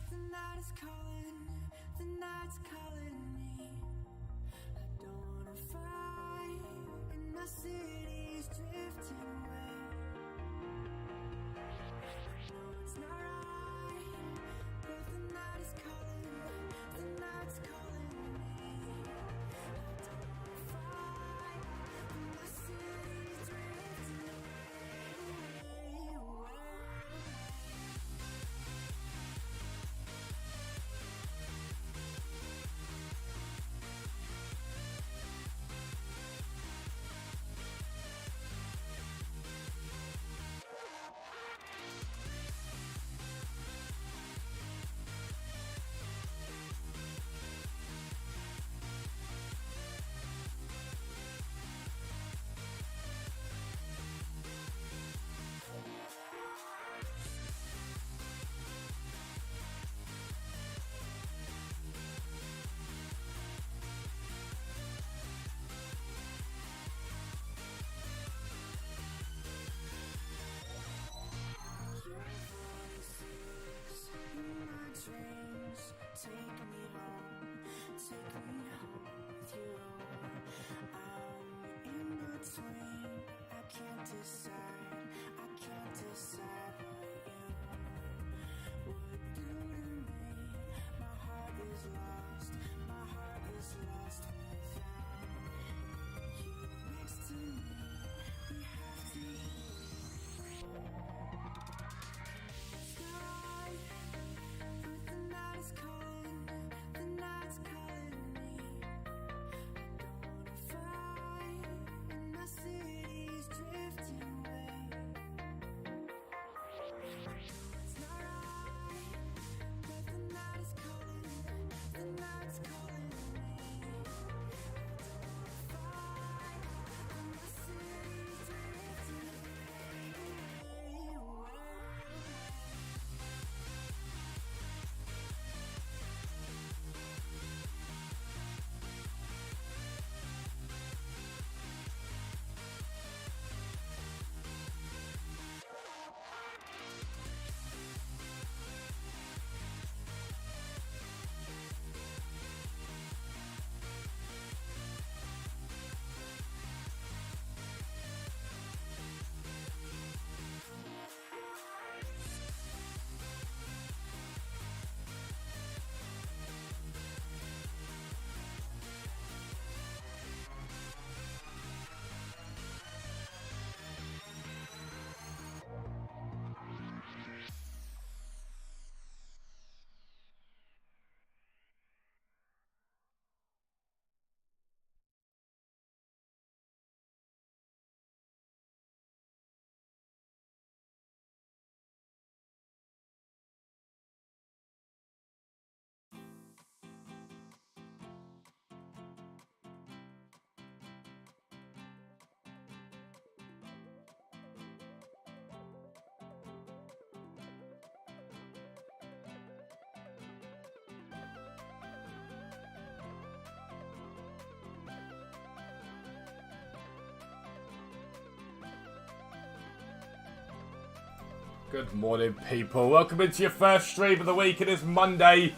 The night is calling, the night's calling me. I don't wanna fight, and my city's drifting away. No, it's not right, but the night is calling, the night's calling me. I don't wanna fight, and my city's drifting away. Take me home with you. I'm in between. I can't decide what you would do to me. My heart is lost without you next to me. We have to start, but the night is calling. The night's calling me. I don't wanna fight, and my city's drifting away. It's not right, but the night is calling. The night's calling me. I don't wanna fight, and my city's drifting away. Good morning, people. Welcome into your first stream of the week. It is Monday.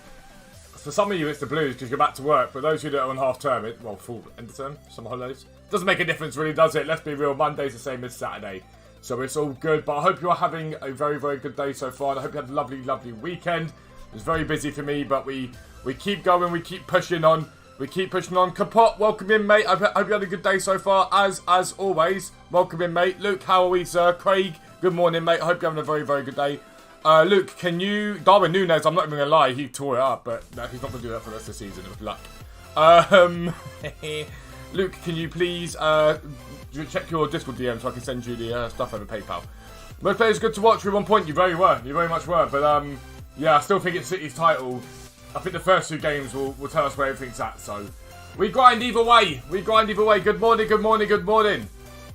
For some of you, it's the blues because you're back to work. But those of you that are on half term, well, full end of term, summer holidays, doesn't make a difference, really, does it? Let's be real. Monday's the same as Saturday, so it's all good. But I hope you're having a very, very good day so far. And I hope you had a lovely, lovely weekend. It was very busy for me, but we keep going. We keep pushing on. We keep pushing on. Kapot, welcome in, mate. I hope you had a good day so far, as always. Welcome in, mate. Luke, how are we, sir? Craig, good morning, mate. I hope you're having a very, very good day. Luke, can you... Darwin Núñez, I'm not even going to lie, he tore it up, but no, he's not going to do that for the rest of the season, with luck. Luke, can you please check your Discord DM so I can send you the stuff over PayPal? Most players good to watch. We're on point. You very were. You very much were. But yeah, I still think it's City's title. I think the first 2 games will tell us where everything's at. So we grind either way. We grind either way. Good morning. Good morning. Good morning.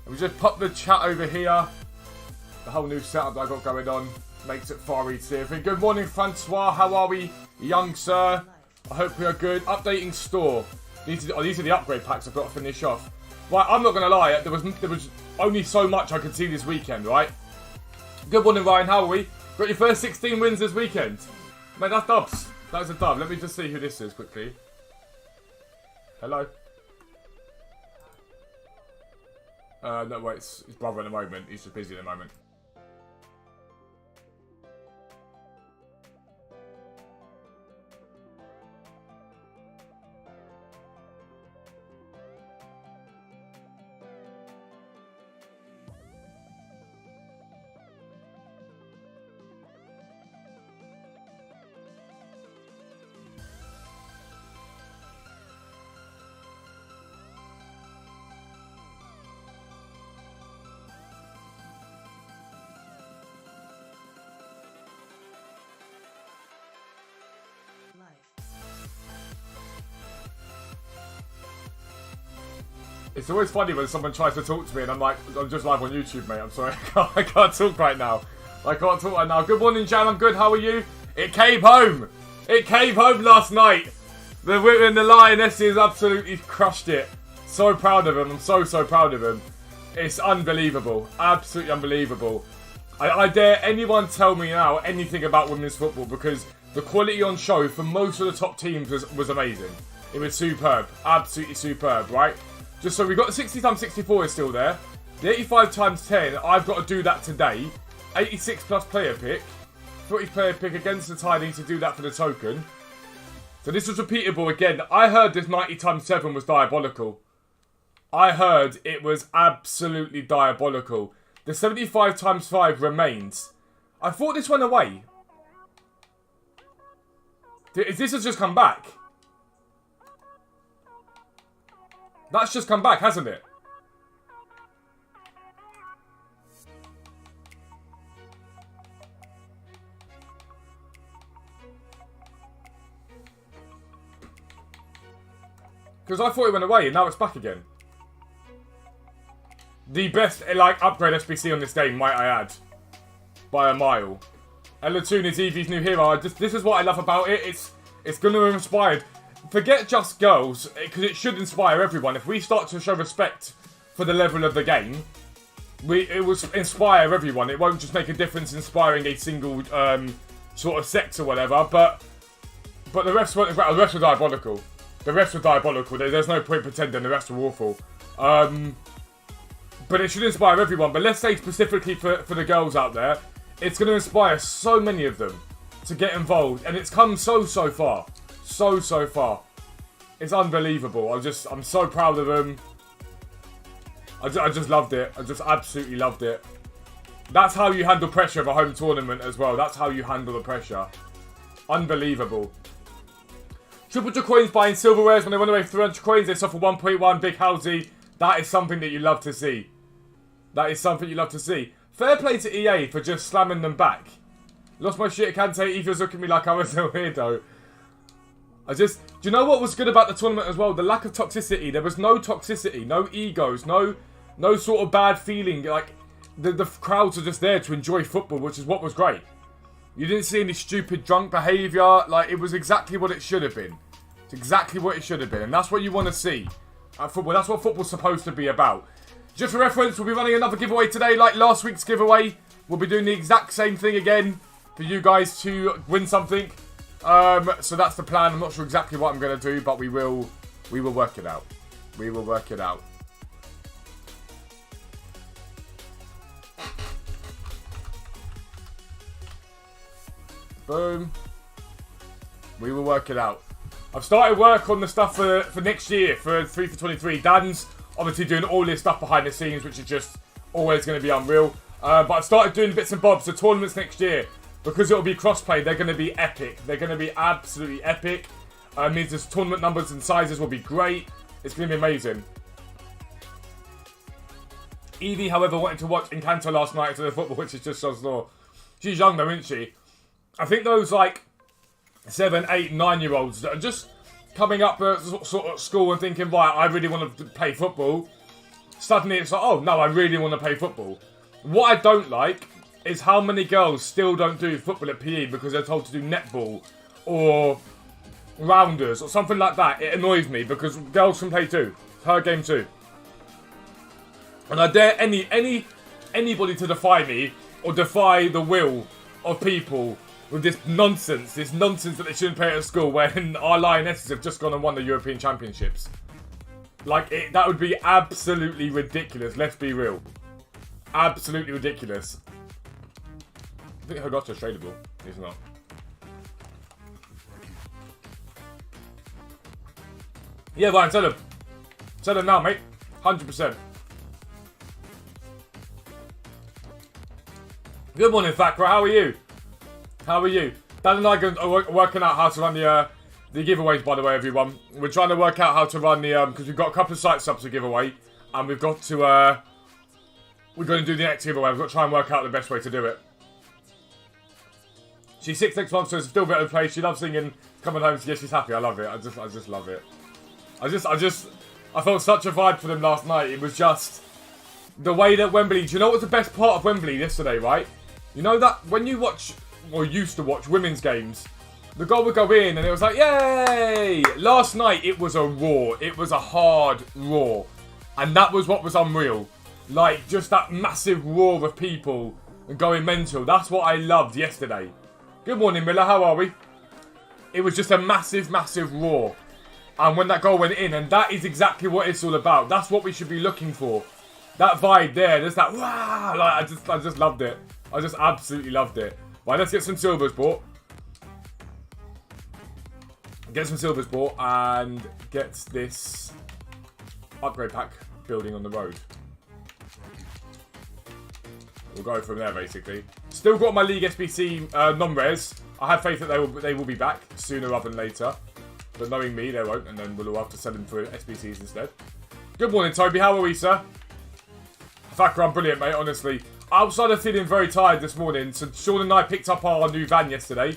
And we just pop the chat over here. The whole new setup that I got going on makes it far easier. Good morning, Francois. How are we, young sir? I hope we are good. Updating store. These are the upgrade packs I've got to finish off. Right, I'm not gonna lie. There was only so much I could see this weekend, right? Good morning, Ryan. How are we? Got your first 16 wins this weekend. Mate, that's dubs. That's a dub. Let me just see who this is quickly. Hello. No, wait. It's his brother at the moment. He's just busy at the moment. It's always funny when someone tries to talk to me and I'm like, I'm just live on YouTube, mate. I'm sorry, I can't talk right now. I can't talk right now. Good morning, Jan. I'm good. How are you? It came home. It came home last night. The women, the Lionesses absolutely crushed it. So proud of him. I'm so proud of him. It's unbelievable. Absolutely unbelievable. I dare anyone tell me now anything about women's football because the quality on show for most of the top teams was amazing. It was superb. Absolutely superb, right? Just so we got the 60 times 64 is still there. The 85 times 10, I've got to do that today. 86 plus player pick. 40 player pick against the tie. Need to do that for the token. So this was repeatable again. I heard this 90 times 7 was diabolical. I heard it was absolutely diabolical. The 75 times 5 remains. I thought this went away. This has just come back. That's just come back, hasn't it? Because I thought it went away and now it's back again. The best, like, upgrade SBC on this game, might I add. By a mile. Elatoon is Evie's new hero. This is what I love about it. It's going to inspire. Forget just girls, because it should inspire everyone. If we start to show respect for the level of the game, it will inspire everyone. It won't just make a difference inspiring a single sort of sex or whatever. But the refs weren't great. The refs were diabolical. The refs were diabolical. There's no point pretending the refs were awful. But it should inspire everyone. But let's say specifically for the girls out there, it's going to inspire so many of them to get involved. And it's come so far. So far. It's unbelievable. I'm so proud of them. I just loved it. I just absolutely loved it. That's how you handle pressure of a home tournament as well. That's how you handle the pressure. Unbelievable. Triple coins buying silverwares when they run away with 300 coins. They suffer 1.1 big housey. That is something that you love to see. That is something you love to see. Fair play to EA for just slamming them back. Lost my shit, can't say. He was looking at me like I was a weirdo. Do you know what was good about the tournament as well? The lack of toxicity. There was no toxicity, no egos, no sort of bad feeling. Like, the crowds are just there to enjoy football, which is what was great. You didn't see any stupid drunk behaviour. Like, it was exactly what it should have been. It's exactly what it should have been. And that's what you want to see at football. That's what football's supposed to be about. Just for reference, we'll be running another giveaway today, like last week's giveaway. We'll be doing the exact same thing again for you guys to win something. So that's the plan. I'm not sure exactly what I'm going to do, but we will work it out. We will work it out. Boom. We will work it out. I've started work on the stuff for next year, for 3 for 23. Dan's obviously doing all this stuff behind the scenes, which is just always going to be unreal. But I've started doing bits and bobs. The tournaments next year, because it'll be crossplay, they're going to be epic. They're going to be absolutely epic. Means the tournament numbers and sizes will be great. It's going to be amazing. Evie, however, wanted to watch Encanto last night instead of football, which is just so slow. She's young though, isn't she? I think those like 7, 8, 9-year-olds that are just coming up at sort of school and thinking, right, I really want to play football. Suddenly it's like, oh no, I really want to play football. What I don't like is how many girls still don't do football at PE because they're told to do netball or rounders or something like that. It annoys me because girls can play too. It's her game too. And I dare anybody to defy me or defy the will of people with this nonsense that they shouldn't play at school when our Lionesses have just gone and won the European Championships. Like, that would be absolutely ridiculous, let's be real. Absolutely ridiculous. I think Hogoto's tradable. He's not. Yeah, Ryan, tell him. Tell him now, mate. 100%. Good morning, Thakra. How are you? How are you? Dan and I are working out how to run the giveaways, by the way, everyone. We're trying to work out how to run the, because we've got a couple of site subs to give away, and we've got to, we're going to do the next giveaway. We've got to try and work out the best way to do it. She's 6 next month, so it's still a bit of a play. She loves singing, coming home, so yeah, she's happy. I love it. I just love it. I felt such a vibe for them last night. It was just the way that Wembley, do you know what's the best part of Wembley yesterday, right? You know that when you watch, or used to watch women's games, the goal would go in and it was like, yay! Last night, it was a roar. It was a hard roar. And that was what was unreal. Like, just that massive roar of people going mental. That's what I loved yesterday. Good morning, Miller. How are we? It was just a massive, massive roar. And when that goal went in, and that is exactly what it's all about. That's what we should be looking for. That vibe there, there's that wow! Like, I just loved it. I just absolutely loved it. Right, let's get some silvers bought. Get some silvers bought and get this upgrade pack building on the road. We'll go from there, basically. Still got my League SBC non-res. I have faith that they will be back sooner rather than later. But knowing me, they won't, and then we'll all have to sell them for SBCs instead. Good morning, Toby. How are we, sir? Thacker, I'm brilliant, mate, honestly. Outside of feeling very tired this morning, so Sean and I picked up our new van yesterday,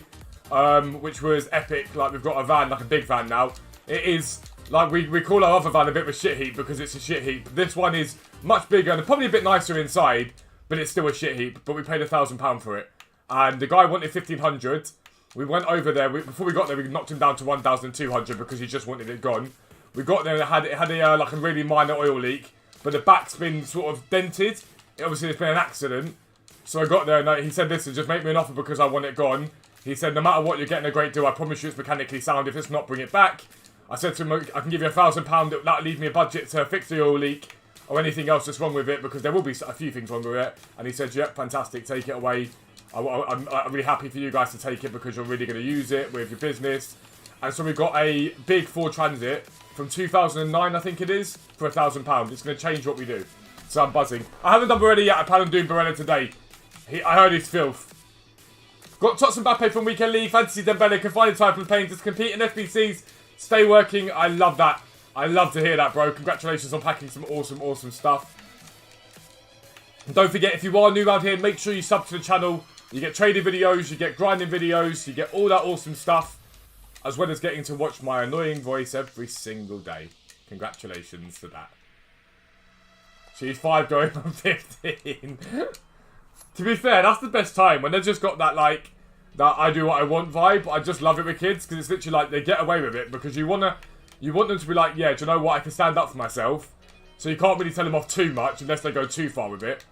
which was epic. Like, we've got a van, like a big van now. It is, like, we call our other van a bit of a shit heap because it's a shit heap. This one is much bigger and probably a bit nicer inside, but it's still a shit heap. But we paid £1,000 for it. And the guy wanted 1,500. We went over there. Before we got there, we knocked him down to 1,200 because he just wanted it gone. We got there and it had a like a really minor oil leak, but the back's been sort of dented. Obviously, it's been an accident. So I got there and he said, listen, just make me an offer because I want it gone. He said, no matter what, you're getting a great deal. I promise you it's mechanically sound. If it's not, bring it back. I said to him, I can give you £1,000. That'll leave me a budget to fix the oil leak or anything else that's wrong with it because there will be a few things wrong with it. And he said, yep, fantastic, take it away. I'm really happy for you guys to take it because you're really going to use it with your business. And so we got a big Ford Transit from 2009, I think it is, for £1,000. It's going to change what we do. So I'm buzzing. I haven't done Barella yet. I plan on doing Barella today. I heard he's filth. Got Tots and Mbappe from Weekend League. Fantasy Dembele can find a type of playing to compete in FBCs. Stay working. I love that. I love to hear that, bro. Congratulations on packing some awesome, awesome stuff. And don't forget, if you are new around here, make sure you sub to the channel. You get trading videos, you get grinding videos, you get all that awesome stuff, as well as getting to watch my annoying voice every single day. Congratulations to that. She's 5 going on 15. To be fair, that's the best time, when they've just got that, like, that I do what I want vibe. I just love it with kids, because it's literally like, they get away with it, because you want them to be like, yeah, do you know what, I can stand up for myself. So you can't really tell them off too much, unless they go too far with it.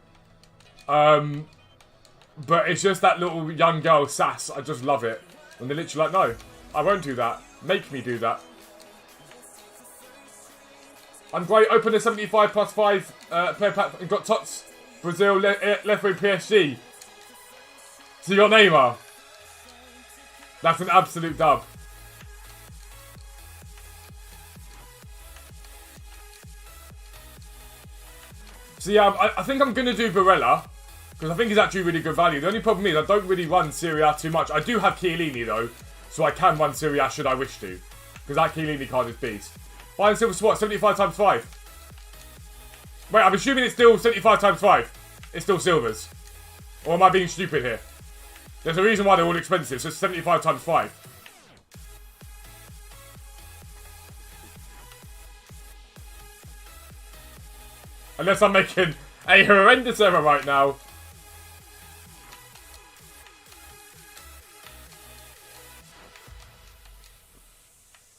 But it's just that little young girl sass. I just love it. And they're literally like, no, I won't do that. Make me do that. I'm great. Open a 75 plus 5 player pack and got Tots. Brazil, left wing PSG. So you got Neymar. That's an absolute dub. So yeah, I think I'm going to do Barella. Because I think he's actually really good value. The only problem is I don't really run Serie A too much. I do have Chiellini though. So I can run Serie A should I wish to. Because that Chiellini card is beast. Buying silver swat, 75 times 5. Wait, I'm assuming it's still 75 times 5. It's still silvers. Or am I being stupid here? There's a reason why they're all expensive, so it's 75 times 5. Unless I'm making a horrendous error right now.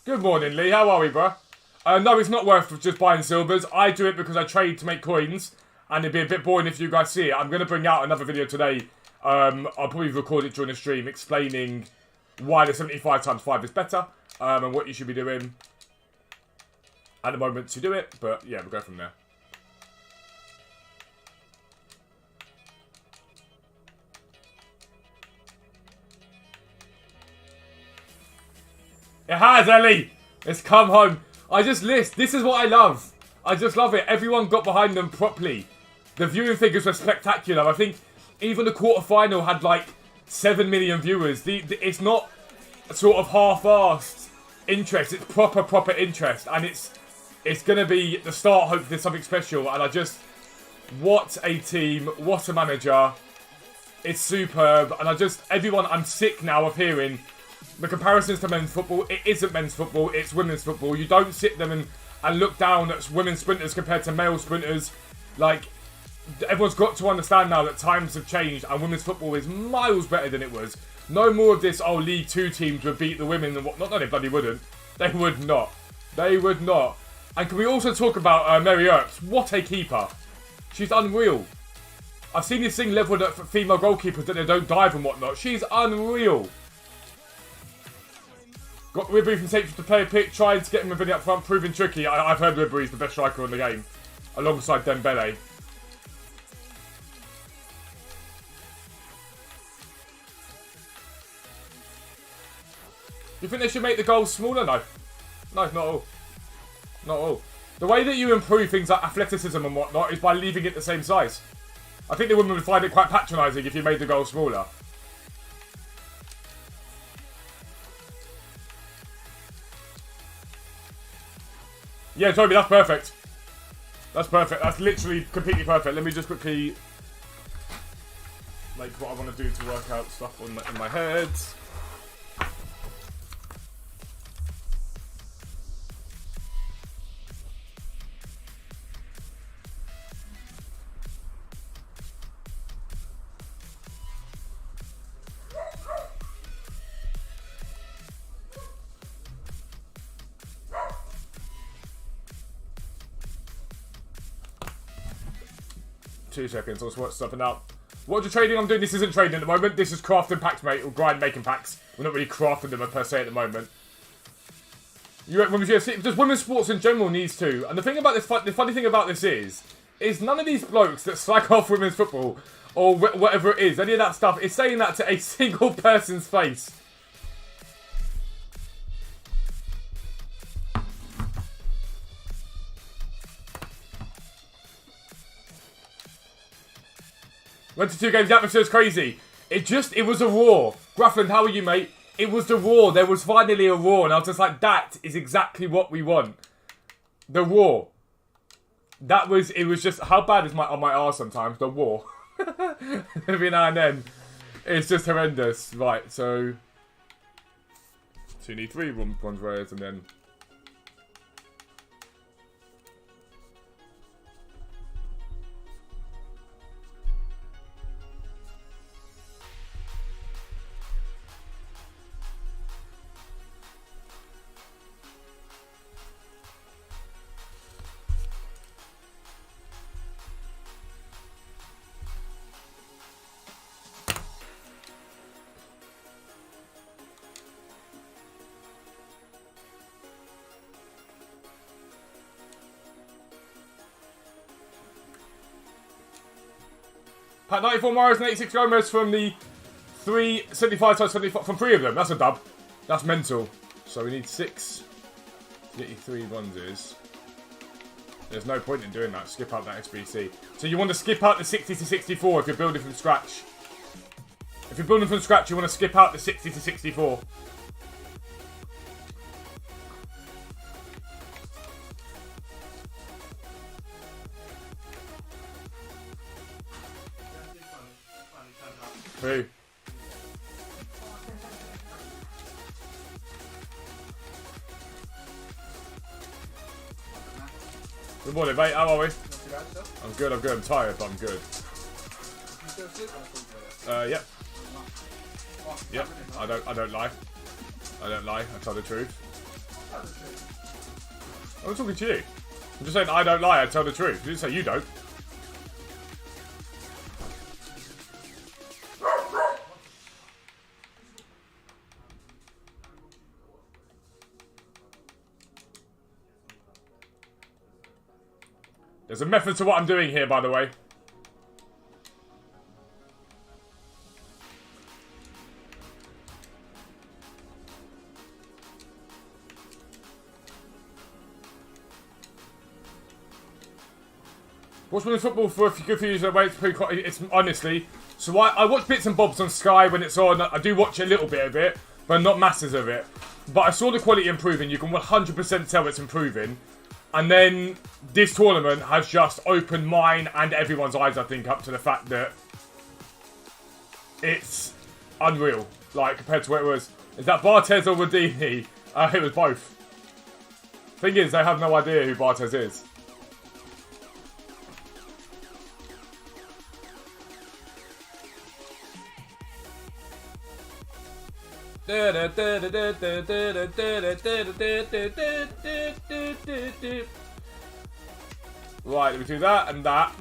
Good morning, Lee. How are we, bro? No, it's not worth just buying silvers. I do it because I trade to make coins, and it'd be a bit boring if you guys see it. I'm going to bring out another video today. I'll probably record it during the stream, explaining why the 75 times 5 is better, and what you should be doing at the moment to do it. But yeah, we'll go from there. It has, Ellie! It's come home. This is what I love. I just love it. Everyone got behind them properly. The viewing figures were spectacular. I think even the quarterfinal had like 7 million viewers. It's not sort of half-assed interest. It's proper interest. And it's going to be the start, hopefully, of something special. And what a team. What a manager. It's superb. And I'm sick now of hearing the comparisons to men's football. It isn't men's football, it's women's football. You don't sit them and look down at women's sprinters compared to male sprinters. Like, everyone's got to understand now that times have changed and women's football is miles better than it was. No more of this, oh, League 2 teams would beat the women and whatnot. No, they bloody wouldn't. They would not. They would not. And can we also talk about Mary Earps? What a keeper. She's unreal. I've seen this thing levelled at female goalkeepers that they don't dive and whatnot. She's unreal. Got Ribery from Saints to play a pick, trying to get him a video up front, proving tricky. I've heard Ribery's the best striker in the game, alongside Dembele. You think they should make the goals smaller? No. No, not all. Not all. The way that you improve things like athleticism and whatnot is by leaving it the same size. I think the women would find it quite patronising if you made the goals smaller. Yeah, Toby, that's perfect. That's perfect. That's literally completely perfect. Let me just quickly make what I want to do to work out stuff in my head. Two seconds, I'll sort something out. What are you trading? I'm doing this isn't trading at the moment. This is crafting packs, mate, or grind making packs. We're not really crafting them per se at the moment. Just women's sports in general needs to. And the thing about this, the funny thing about this is none of these blokes that slag off women's football or whatever it is, any of that stuff, is saying that to a single person's face. Went to 2 games, the atmosphere was crazy. It was a roar. Gruffland, how are you, mate? It was the roar. There was finally a roar. And I was just like, that is exactly what we want. The roar. It was just, how bad is on my arse sometimes? The roar. Every now and then. It's just horrendous. Right, so. So you need 3 bronze rares and then. Pat 94 Morris and 86 Gomez from the 75 times 75 from 3 of them. That's a dub. That's mental. So we need 6 to get you 3 bronzes. There's no point in doing that. Skip out that SBC. So you want to skip out the 60 to 64 if you're building from scratch. If you're building from scratch, you want to skip out the 60 to 64. Who? Good morning, mate. How are we? I'm good, I'm tired, but I'm good. Yep. Yep. I don't lie. I don't lie. I tell the truth. I'm talking to you. I'm just saying I don't lie, I tell the truth. You didn't say you don't. There's a method to what I'm doing here, by the way. Watch Women's Football for a few confused ways. It's honestly. So I watch bits and bobs on Sky when it's on. I do watch a little bit of it, but not masses of it. But I saw the quality improving. You can 100% tell it's improving. And then this tournament has just opened mine and everyone's eyes, I think, up to the fact that it's unreal. Like, compared to what it was. Is that Barthez or Rodini? It was both. Thing is, they have no idea who Barthez is. Right, let me do that and that.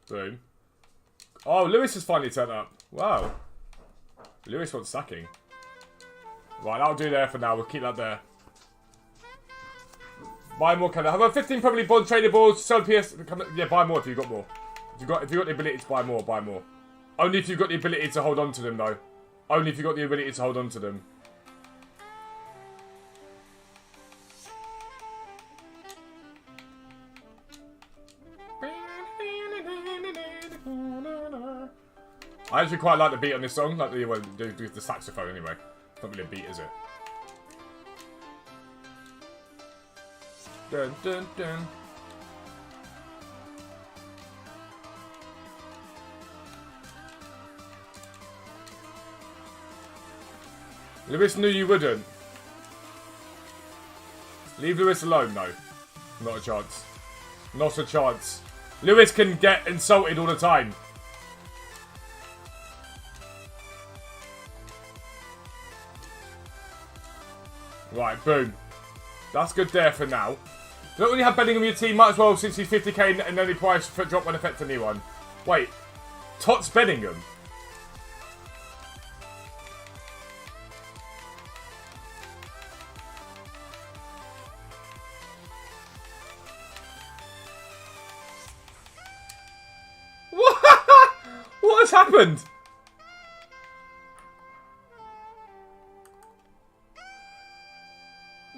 Boom. Oh, Lewis has finally turned up. Wow. Lewis wants sacking. Right, that'll do there for now. We'll keep that there. Buy more colour. Have about 15 probably bond tradables. Sell PS. Yeah, buy more if you've got more. If you've got the ability to buy more, buy more. Only if you've got the ability to hold on to them, though. Only if you've got the ability to hold on to them. I actually quite like the beat on this song, like the saxophone anyway. It's not really a beat, is it? Dun dun dun. Lewis knew you wouldn't. Leave Lewis alone, no. Not a chance. Not a chance. Lewis can get insulted all the time. Right, boom. That's good there for now. You don't really have Bellingham in your team, might as well, since he's 50k and only price for drop won't affect anyone. Wait, Tots Bellingham? What? What has happened?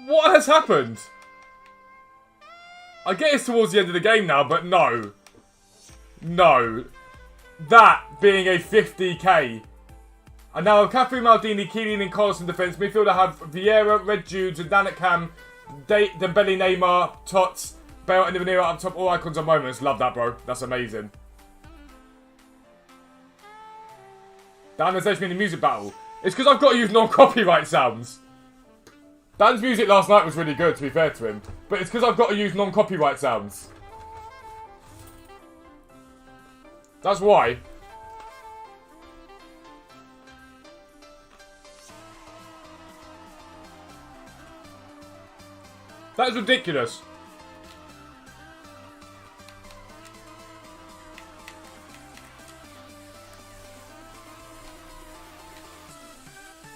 What has happened? I get it's towards the end of the game now, but no. No. That being a 50k. And now Catherine Maldini, Keelan and Carlos in defence. Midfielder have Vieira, Red Jude, and Dan at Cam, Dembele, Neymar, Tots, Bale and Vanilla up top. All icons on moments. Love that, bro. That's amazing. Dan has left me in the music battle. It's because I've got to use non-copyright sounds. Dan's music last night was really good, to be fair to him. But it's because I've got to use non-copyright sounds. That's why. That is ridiculous.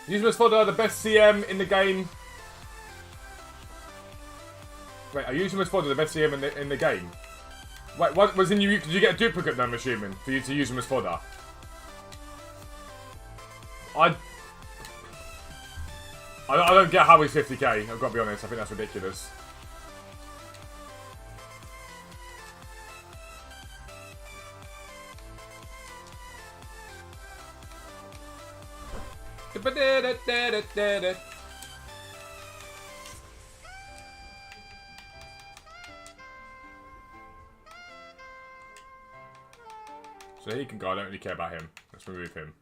Useless fodder, the best CM in the game. Wait, are Useless fodder the best CM in the game? Wait, what was in you? Did you get a duplicate then, I'm assuming, for you to use them as fodder? I don't get how he's 50k, I've got to be honest, I think that's ridiculous. So he can go, I don't really care about him. Let's remove him.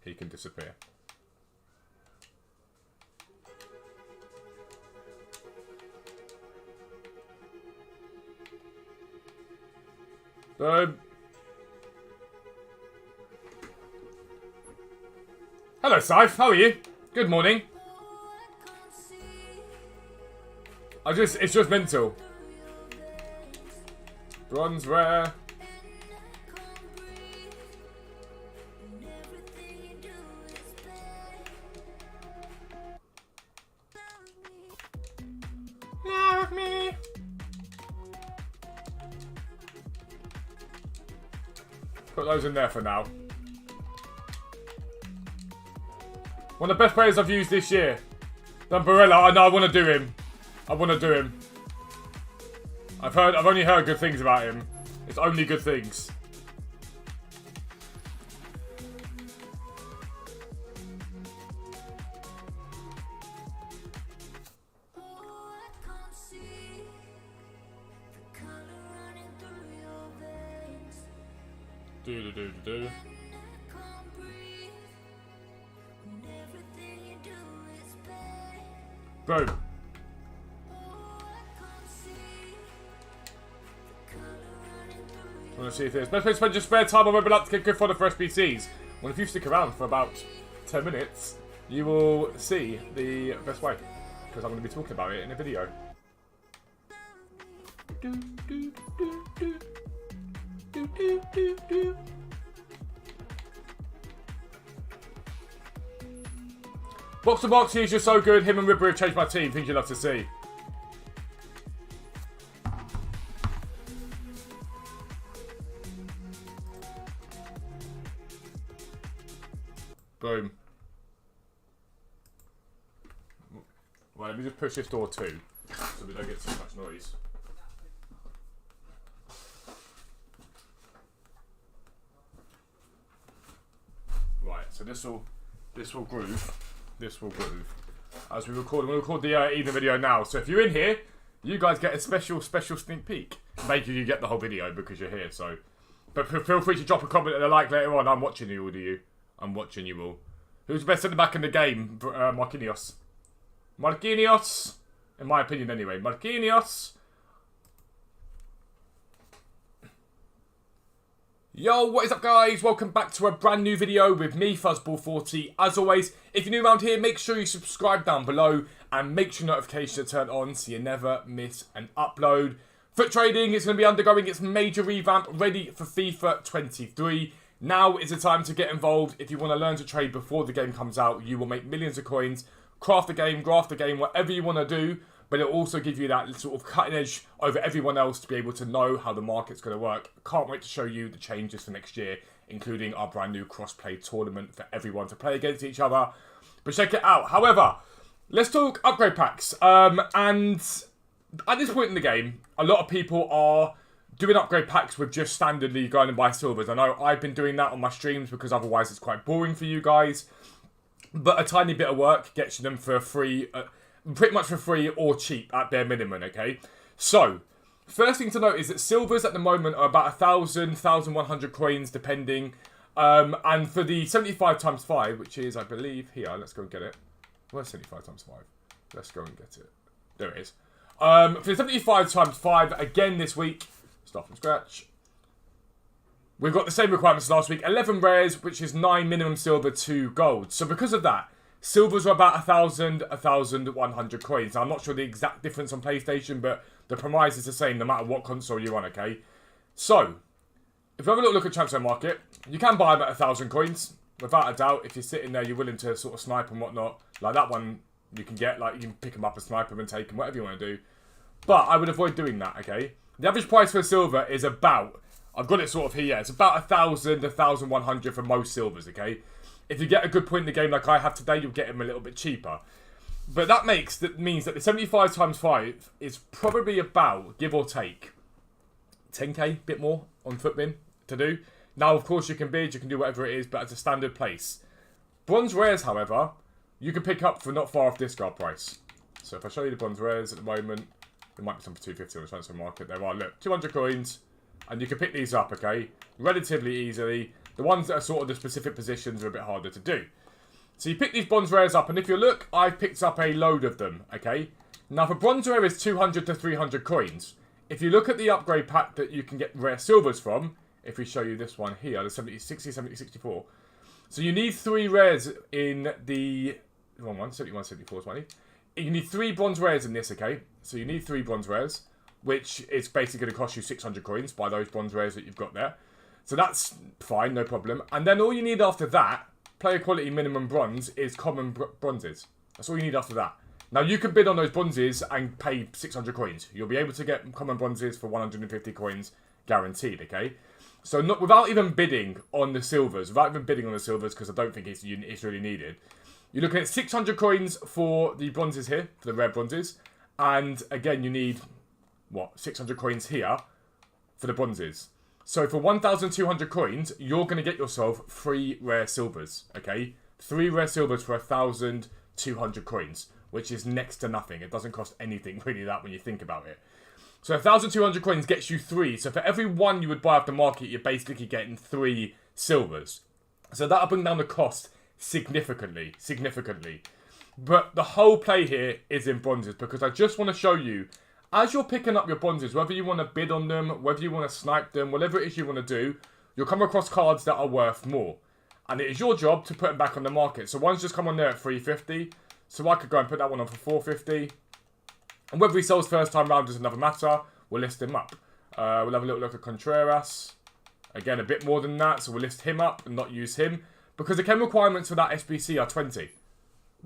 He can disappear. Boom. Hello, Scythe. How are you? Good morning. It's just mental. Bronze rare. Love me. Put those in there for now. One of the best players I've used this year. Dan Barella, I know I want to do him. I want to do him. I've only heard good things about him. It's only good things. Do. Boom. I want to see if there's best place to spend your spare time on mobile up to get good fodder for SBCs. Well, if you stick around for about 10 minutes, you will see the best way, because I'm going to be talking about it in a video. Box to box, he's just so good. Him and Ribber have changed my team. Things you'd love to see. Boom. Right, let me just push this door too, so we don't get too much noise. Right, so this will groove. This will groove. As we record, we'll record the evening video now. So if you're in here, you guys get a special sneak peek. Maybe you get the whole video because you're here. So, but feel free to drop a comment and a like later on. I'm watching you all, do you? I'm watching you all. Who's the best centre back in the game? Marquinhos. Marquinhos, in my opinion, anyway. Marquinhos. Yo, what is up guys? Welcome back to a brand new video with me, FUZZBALL40. As always, if you're new around here, make sure you subscribe down below and make sure notifications are turned on so you never miss an upload. Foot trading is going to be undergoing its major revamp, ready for FIFA 23. Now is the time to get involved. If you want to learn to trade before the game comes out, you will make millions of coins, craft the game, graft the game, whatever you want to do. But it'll also give you that sort of cutting edge over everyone else to be able to know how the market's going to work. Can't wait to show you the changes for next year, including our brand new cross-play tournament for everyone to play against each other. But check it out. However, let's talk upgrade packs. And at this point in the game, a lot of people are doing upgrade packs with just standardly going and buy silvers. I know I've been doing that on my streams because otherwise it's quite boring for you guys. But a tiny bit of work gets you them for free. Pretty much for free or cheap at bare minimum, okay? So, first thing to note is that silvers at the moment are about 1,000, 1,100 coins, depending. And for the 75 times 5, which is, I believe, here, let's go and get it. Where's 75 times 5? Let's go and get it. There it is. For the 75 times 5, again this week, start from scratch. We've got the same requirements as last week. 11 rares, which is 9 minimum silver, 2 gold. So because of that, silvers are about 1,000, 1,100 coins. Now, I'm not sure the exact difference on PlayStation, but the premise is the same no matter what console you're on, okay? So, if we have a little look at transfer market, you can buy them at 1,000 coins. without a doubt, if you're sitting there, you're willing to sort of snipe and whatnot. Like that one, you can get, like, you can pick them up and snipe them and take them, whatever you want to do. But I would avoid doing that, okay? The average price for a silver is about, I've got it sort of here, yeah, it's about 1,000, 1,100 for most silvers, okay? If you get a good point in the game like I have today, you'll get them a little bit cheaper. But that means that the 75 times 5 is probably about, give or take, 10k, bit more on Footbin to do. Now, of course, you can bid, you can do whatever it is, but it's a standard place. Bronze rares, however, you can pick up for not far off discard price. So if I show you the bronze rares at the moment, there might be some for 250 on the transfer market. There are, look, 200 coins, and you can pick these up, okay, relatively easily. The ones that are sort of the specific positions are a bit harder to do. So you pick these bronze rares up, and if you look, I've picked up a load of them, okay? Now, for bronze rare is 200 to 300 coins. If you look at the upgrade pack that you can get rare silvers from, if we show you this one here, the 70, 60, 70, 64. So you need 3 rares in the... wrong one, 71, 74, 20. You need 3 bronze rares in this, okay? So you need 3 bronze rares, which is basically going to cost you 600 coins by those bronze rares that you've got there. So that's fine, no problem. And then all you need after that, player quality minimum bronze, is common bronzes. That's all you need after that. Now, you can bid on those bronzes and pay 600 coins. You'll be able to get common bronzes for 150 coins guaranteed, okay? So not without even bidding on the silvers, because I don't think it's really needed. You're looking at 600 coins for the bronzes here, for the rare bronzes. And again, you need, what, 600 coins here for the bronzes. So for 1,200 coins, you're going to get yourself 3 rare silvers, okay? 3 rare silvers for 1,200 coins, which is next to nothing. It doesn't cost anything really that when you think about it. So 1,200 coins gets you 3. So for every 1 you would buy off the market, you're basically getting 3 silvers. So that'll bring down the cost significantly. But the whole play here is in bronzes, because I just want to show you, as you're picking up your bronzes, whether you want to bid on them, whether you want to snipe them, whatever it is you want to do, you'll come across cards that are worth more. And it is your job to put them back on the market. So one's just come on there at 350. So I could go and put that one on for 450. And whether he sells first time round is another matter. We'll list him up. We'll have a little look at Contreras. Again, a bit more than that. So we'll list him up and not use him. Because the chem requirements for that SBC are 20.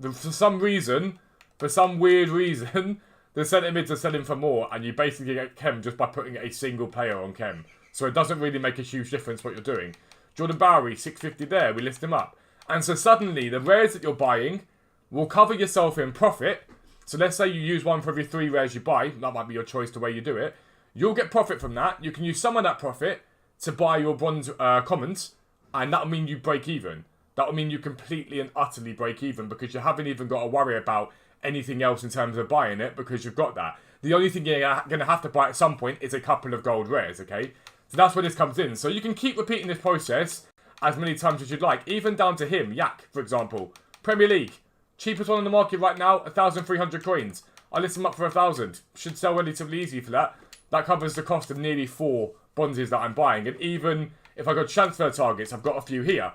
For some reason, for some weird reason, the centre mids are selling for more. And you basically get chem just by putting a single player on chem. So it doesn't really make a huge difference what you're doing. Jordan Bowery, 650 there. We list him up. And so suddenly, the rares that you're buying will cover yourself in profit. So let's say you use one for every 3 rares you buy. That might be your choice the way you do it. You'll get profit from that. You can use some of that profit to buy your bronze commons. And that'll mean you break even. That'll mean you completely and utterly break even, because you haven't even got to worry about anything else in terms of buying it, because you've got that. The only thing you're going to have to buy at some point is a couple of gold rares, okay? So that's where this comes in. So you can keep repeating this process as many times as you'd like. Even down to him, Yak, for example. Premier League. Cheapest one on the market right now, 1,300 coins. I list him up for 1,000. Should sell relatively easy for that. That covers the cost of nearly 4 bronzes that I'm buying. And even if I got transfer targets, I've got a few here.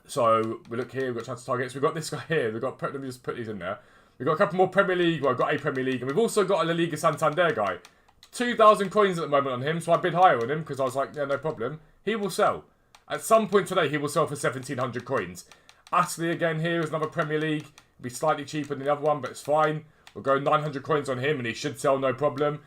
So we look here, we've got transfer targets. We've got this guy here. Let me just put these in there. We've got a couple more Premier League. Well, I've got a Premier League. And we've also got a La Liga Santander guy. 2,000 coins at the moment on him. So I bid higher on him because I was like, yeah, no problem. He will sell. At some point today, he will sell for 1,700 coins. Astley again here is another Premier League. It'll be slightly cheaper than the other one, but it's fine. We'll go 900 coins on him and he should sell no problem.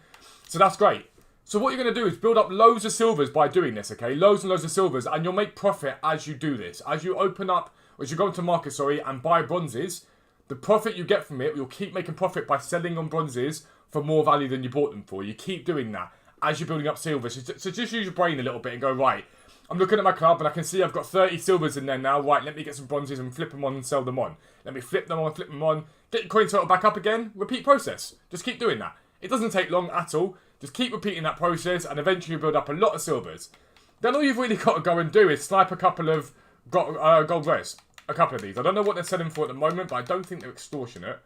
So that's great. So what you're going to do is build up loads of silvers by doing this, okay? Loads and loads of silvers, and you'll make profit as you do this. As you open up, or as you go into market, and buy bronzes, the profit you get from it, you'll keep making profit by selling on bronzes for more value than you bought them for. You keep doing that as you're building up silvers. So just use your brain a little bit and go, right, I'm looking at my club and I can see I've got 30 silvers in there now. Right, let me get some bronzes and flip them on and sell them on. Let me flip them on, get your coin total back up again. Repeat process. Just keep doing that. It doesn't take long at all. Just keep repeating that process and eventually build up a lot of silvers. Then all you've really got to go and do is snipe a couple of gold rares. A couple of these. I don't know what they're selling for at the moment, but I don't think they're extortionate.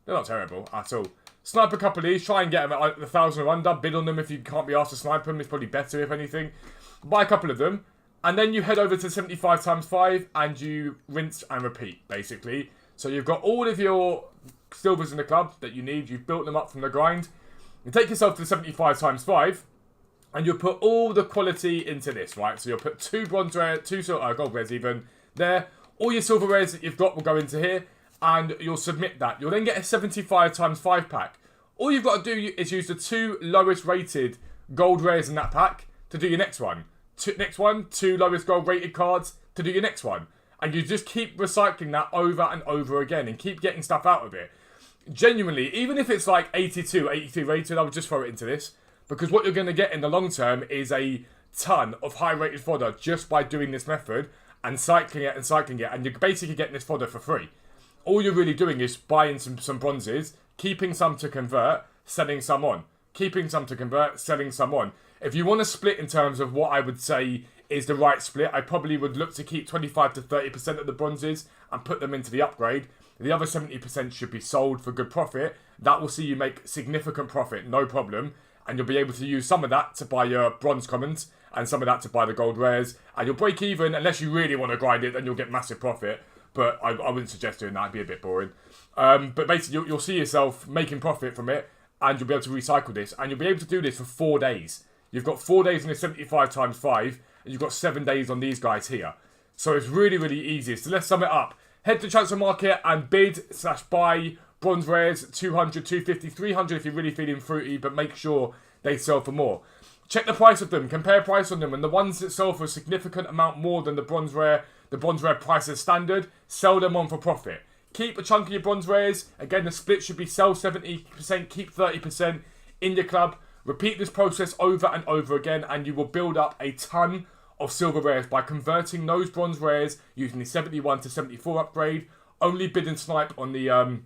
They're not terrible at all. Snipe a couple of these. Try and get them at 1,000 or under. Bid on them if you can't be asked to snipe them. It's probably better if anything. Buy a couple of them. And then you head over to 75 times 5 and you rinse and repeat, basically. So you've got all of your silvers in the club that you need. You've built them up from the grind. You take yourself to 75 times 5. And you'll put all the quality into this, right? So you'll put 2 bronze rare, 2 gold rares even there. All your silver rares that you've got will go into here. And you'll submit that. You'll then get a 75 times 5 pack. All you've got to do is use the 2 lowest rated gold rares in that pack to do your next one. Next one, 2 lowest gold rated cards to do your next one. And you just keep recycling that over and over again and keep getting stuff out of it. Genuinely, even if it's like 82, 83 rated, I would just throw it into this. Because what you're going to get in the long term is a ton of high rated fodder just by doing this method and cycling it. And you're basically getting this fodder for free. All you're really doing is buying some bronzes, keeping some to convert, selling some on. Keeping some to convert, selling some on. If you want to split in terms of what I would say is the right split, I probably would look to keep 25 to 30% of the bronzes and put them into the upgrade. The other 70% should be sold for good profit. That will see you make significant profit, no problem. And you'll be able to use some of that to buy your bronze commons and some of that to buy the gold rares. And you'll break even, unless you really want to grind it, then you'll get massive profit. But I wouldn't suggest doing that, it'd be a bit boring. But basically, you'll see yourself making profit from it, and you'll be able to recycle this. And you'll be able to do this for 4 days. You've got 4 days in the 75 times 5, and you've got 7 days on these guys here. So it's really, really easy. So let's sum it up. Head to the transfer market and bid/buy bronze rares, 200, 250, 300 if you're really feeling fruity, but make sure they sell for more. Check the price of them, compare price on them, and the ones that sell for a significant amount more than the bronze rare price is standard, sell them on for profit. Keep a chunk of your bronze rares. Again, the split should be sell 70%, keep 30% in your club. Repeat this process over and over again, and you will build up a ton of silver rares by converting those bronze rares using the 71 to 74 upgrade. Only bid and snipe on the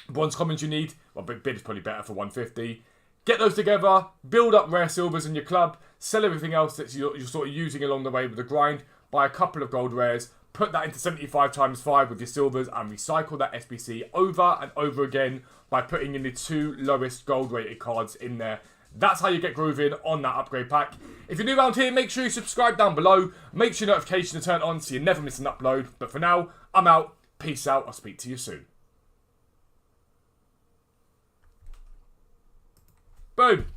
bronze commons you need. Well, bid is probably better for 150. Get those together, build up rare silvers in your club, sell everything else that you're sort of using along the way with the grind, buy a couple of gold rares, put that into 75 times 5 with your silvers, and recycle that SBC over and over again by putting in the 2 lowest gold rated cards in there. That's how you get grooving on that upgrade pack. If you're new around here, make sure you subscribe down below. Make sure your notifications are turned on so you never miss an upload. But for now, I'm out. Peace out. I'll speak to you soon. Boom.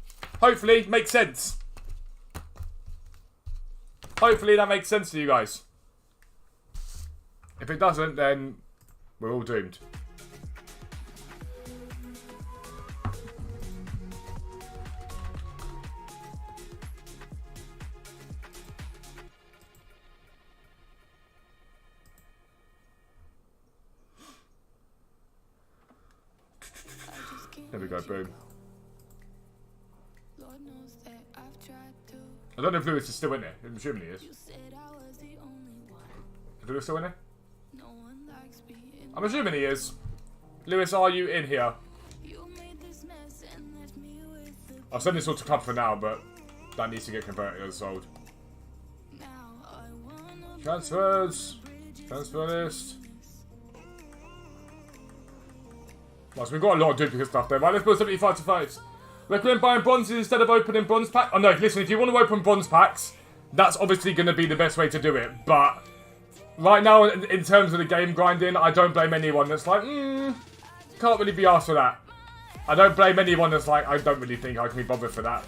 Hopefully, makes sense. Hopefully that makes sense to you guys. If it doesn't, then we're all doomed. There we go, boom. I don't know if Lewis is still in there. I'm assuming he is. Is Lewis still in there? I'm assuming he is. Lewis, are you in here? I'll send this all to club for now, but that needs to get converted and sold. Transfers. Transfer list. Right, so we've got a lot of duplicate stuff there. Right, let's build 75 to 5s. Recommend buying bronzes instead of opening bronze packs. Oh no, listen, if you want to open bronze packs, that's obviously going to be the best way to do it. But right now, in terms of the game grinding, I don't blame anyone that's like, can't really be asked for that. I don't blame anyone that's like, I don't really think I can be bothered for that.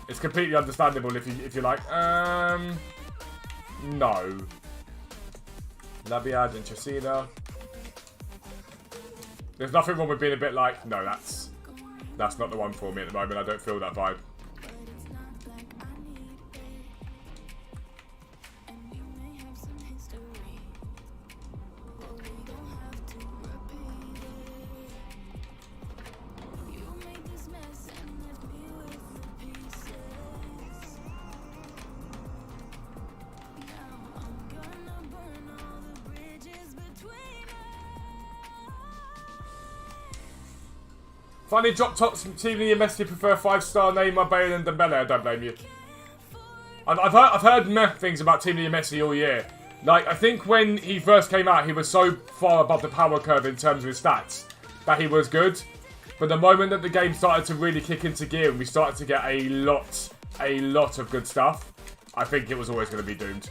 It's completely understandable if you're like, no. Labiad and Chesina. There's nothing wrong with being a bit like, no, that's not the one for me at the moment. I don't feel that vibe. Finally dropped tops from Team League Messi prefer 5-star Neymar, Bale and Dembele. I don't blame you. I've heard meh things about Team League Messi all year. Like, I think when he first came out, he was so far above the power curve in terms of his stats that he was good. But the moment that the game started to really kick into gear and we started to get a lot of good stuff, I think it was always going to be doomed.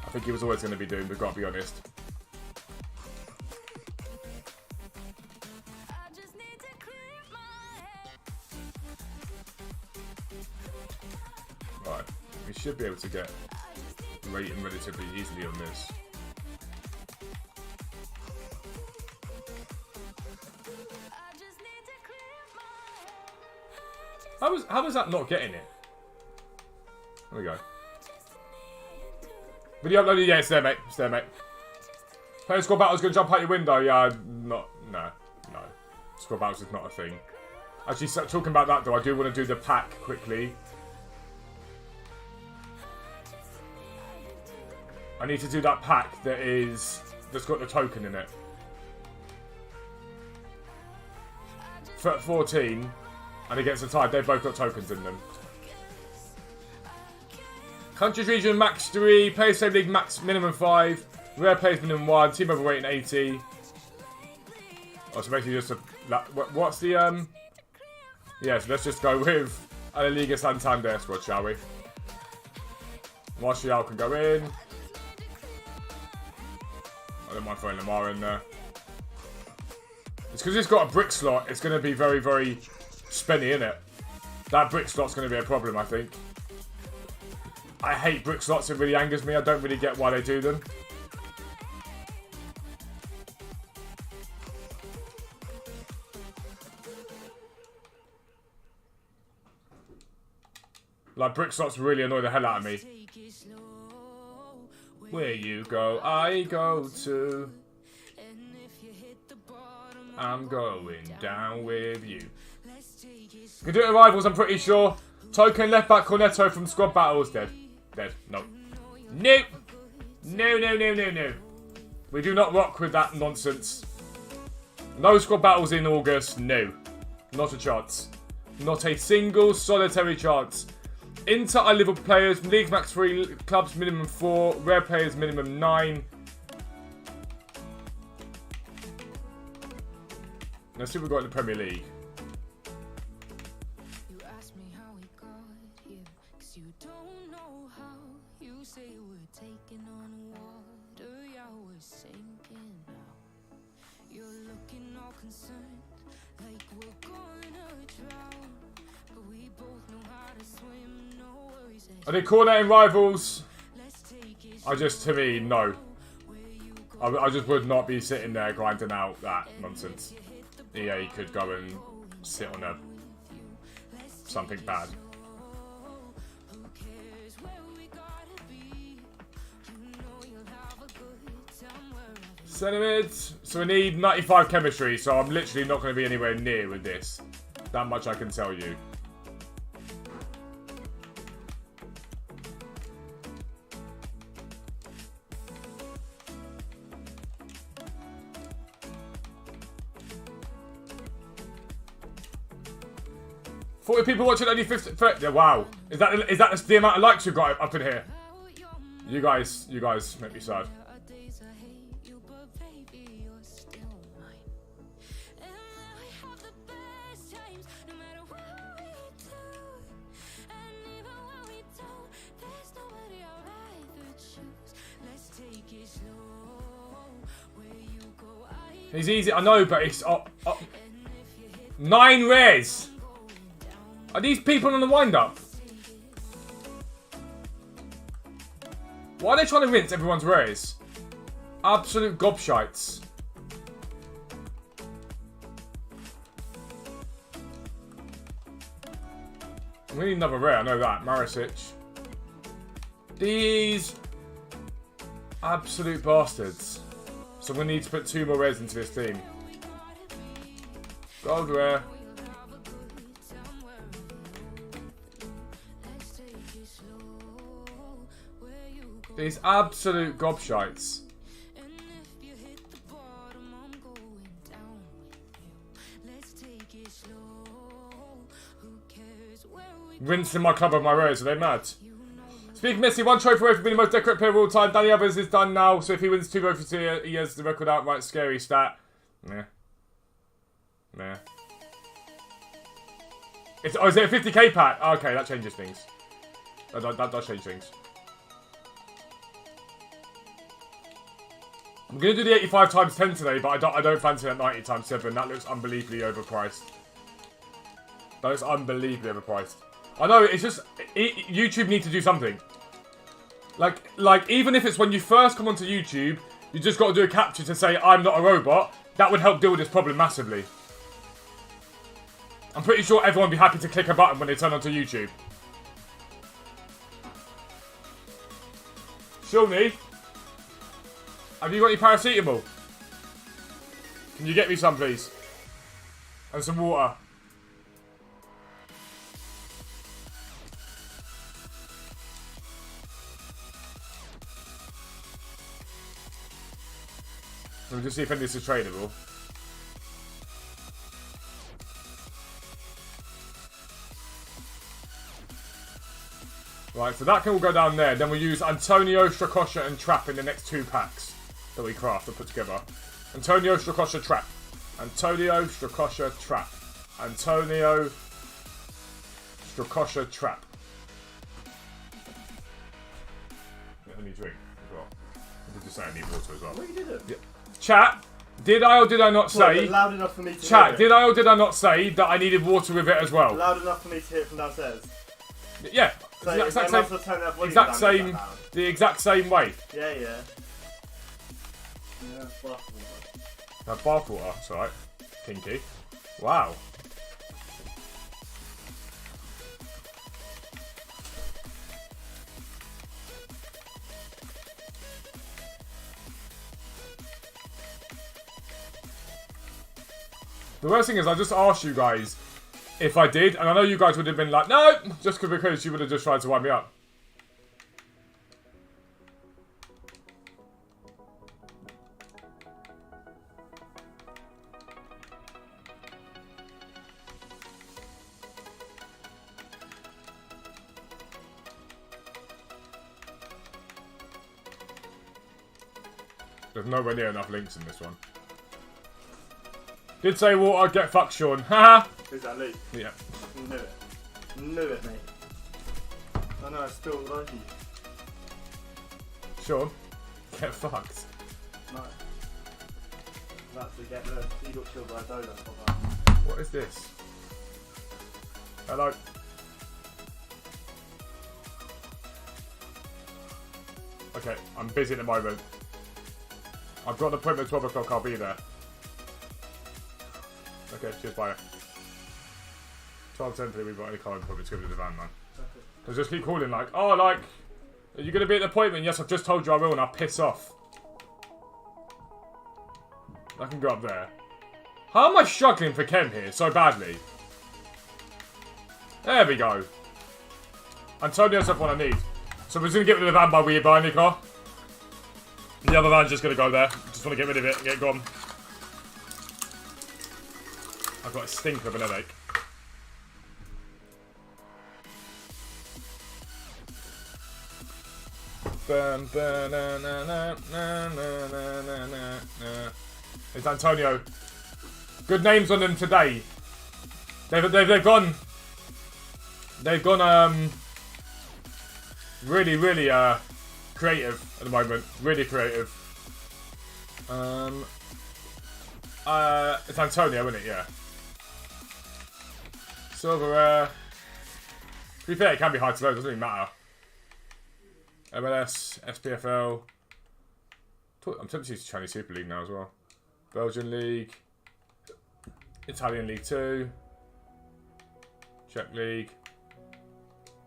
I think he was always going to be doomed, we've got to be honest. should be able to get rating relatively easily on this. How was that not getting it? There we go. Video uploaded? Yeah, it's there, mate. It's there, mate. Playing squad battles gonna jump out your window? Yeah, no. Squad battles is not a thing. Actually, talking about that though, I do want to do the pack quickly. I need to do that pack that's got the token in it. 14, and against the Tide, they've both got tokens in them. Countries region max 3, players save league max minimum 5, rare players minimum 1, team overweight and 80. Oh, so basically just a... What's the, yeah, so let's just go with La Liga Santander squad, shall we? Martial can go in. I don't mind throwing Lamar in there. It's because it's got a brick slot. It's going to be very, very spenny, isn't it? That brick slot's going to be a problem, I think. I hate brick slots. It really angers me. I don't really get why they do them. Like, brick slots really annoy the hell out of me. Where you go, I go too. I'm going down with you. Can do it with rivals, I'm pretty sure. Token left back Cornetto from squad battles. Dead. Dead. No. Nope. No. We do not rock with that nonsense. No squad battles in August. No. Not a chance. Not a single solitary chance. Inter are Liverpool players, leagues max 3, clubs minimum 4, rare players minimum 9. Let's see what we've got in the Premier League. You ask me how we got here, 'cause you don't know how. You say we're taking on water, yeah, we're sinking now. You're looking all concerned, like we're gonna drown. But we both know how to swim. Are they coordinating rivals? To me, no. I just would not be sitting there grinding out that nonsense. EA could go and sit on something bad. Centimeters. So we need 95 chemistry, so I'm literally not going to be anywhere near with this. That much I can tell you. People watching only 50. Wow, is that the amount of likes you've got up in here? You guys make me sad. He's easy, I know, but it's 9 rares. Are these people on the wind-up? Why are they trying to rinse everyone's rares? Absolute gobshites. We need another rare, I know that. Marisic. These absolute bastards. So we need to put 2 more rares into this team. Gold rare. These absolute gobshites. Rinsing my club of my rares, are they mad? Speaking of Messi, 1 trophy away from being the most decorated player of all time. Danny Alves is done now, so if he wins 2 trophies here, he has the record outright. Scary stat. Meh. Is it a 50k pack? Oh, okay, that changes things. That does change things. I'm going to do the 85 times 10 today, but I don't fancy that 90 times 7. That looks unbelievably overpriced. That looks unbelievably overpriced. I know, it's just... YouTube need to do something. Like even if it's when you first come onto YouTube, you just got to do a capture to say I'm not a robot. That would help deal with this problem massively. I'm pretty sure everyone would be happy to click a button when they turn onto YouTube. Shawnee, have you got any paracetamol? Can you get me some, please? And some water. Let me just see if any of this is tradable. Right, so that can all go down there. Then we'll use Antonio, Strakosha, and Trap in the next 2 packs that we craft and put together. Antonio, Strakosha, Trap. Antonio, Strakosha, Trap. Antonio, Strakosha, Trap. Let me drink as well. I did just say I need water as well. What you did? Yeah. Chat, did I or did I not say... Loud enough for me to Chat, hear it. did I or did I not say that I needed water with it as well? Loud enough for me to hear it from downstairs. Yeah. So the exact same, the exact same way. Yeah, yeah. Yeah, That's bath water, that's alright. Pinky. Wow. The worst thing is I just asked you guys if I did, and I know you guys would have been like, no, just because you would have just tried to wind me up. There's nowhere near enough links in this one. Did say water, get fucked, Sean. Haha. Who's that, Luke? Yeah. Knew it. Knew it, mate. I know, I still like you. Sean, get fucked. No. That's to get the... You got killed by a donut. What is this? Hello. Okay, I'm busy at the moment. I've got an appointment at 12 o'clock, I'll be there. Okay, cheers, bye. 12:10, we've got any car appointments to go to the van, man. Because just keep calling like, oh, like, are you going to be at the appointment? Yes, I've just told you I will, and I'll piss off. I can go up there. How am I struggling for Kem here so badly? There we go. Antonio's up what I need. So we're just going to get rid of the van by we buy any car. The other van's just going to go there. Just want to get rid of it and get it gone. I've got a stinker of an headache. It's Antonio. Good names on them today. They've gone really creative at the moment. Really creative. It's Antonio, isn't it? Yeah. Silver. To be fair, it can be high to low. Doesn't really matter. MLS, SPFL. I'm tempted to use Chinese Super League now as well. Belgian League. Italian League 2. Czech League.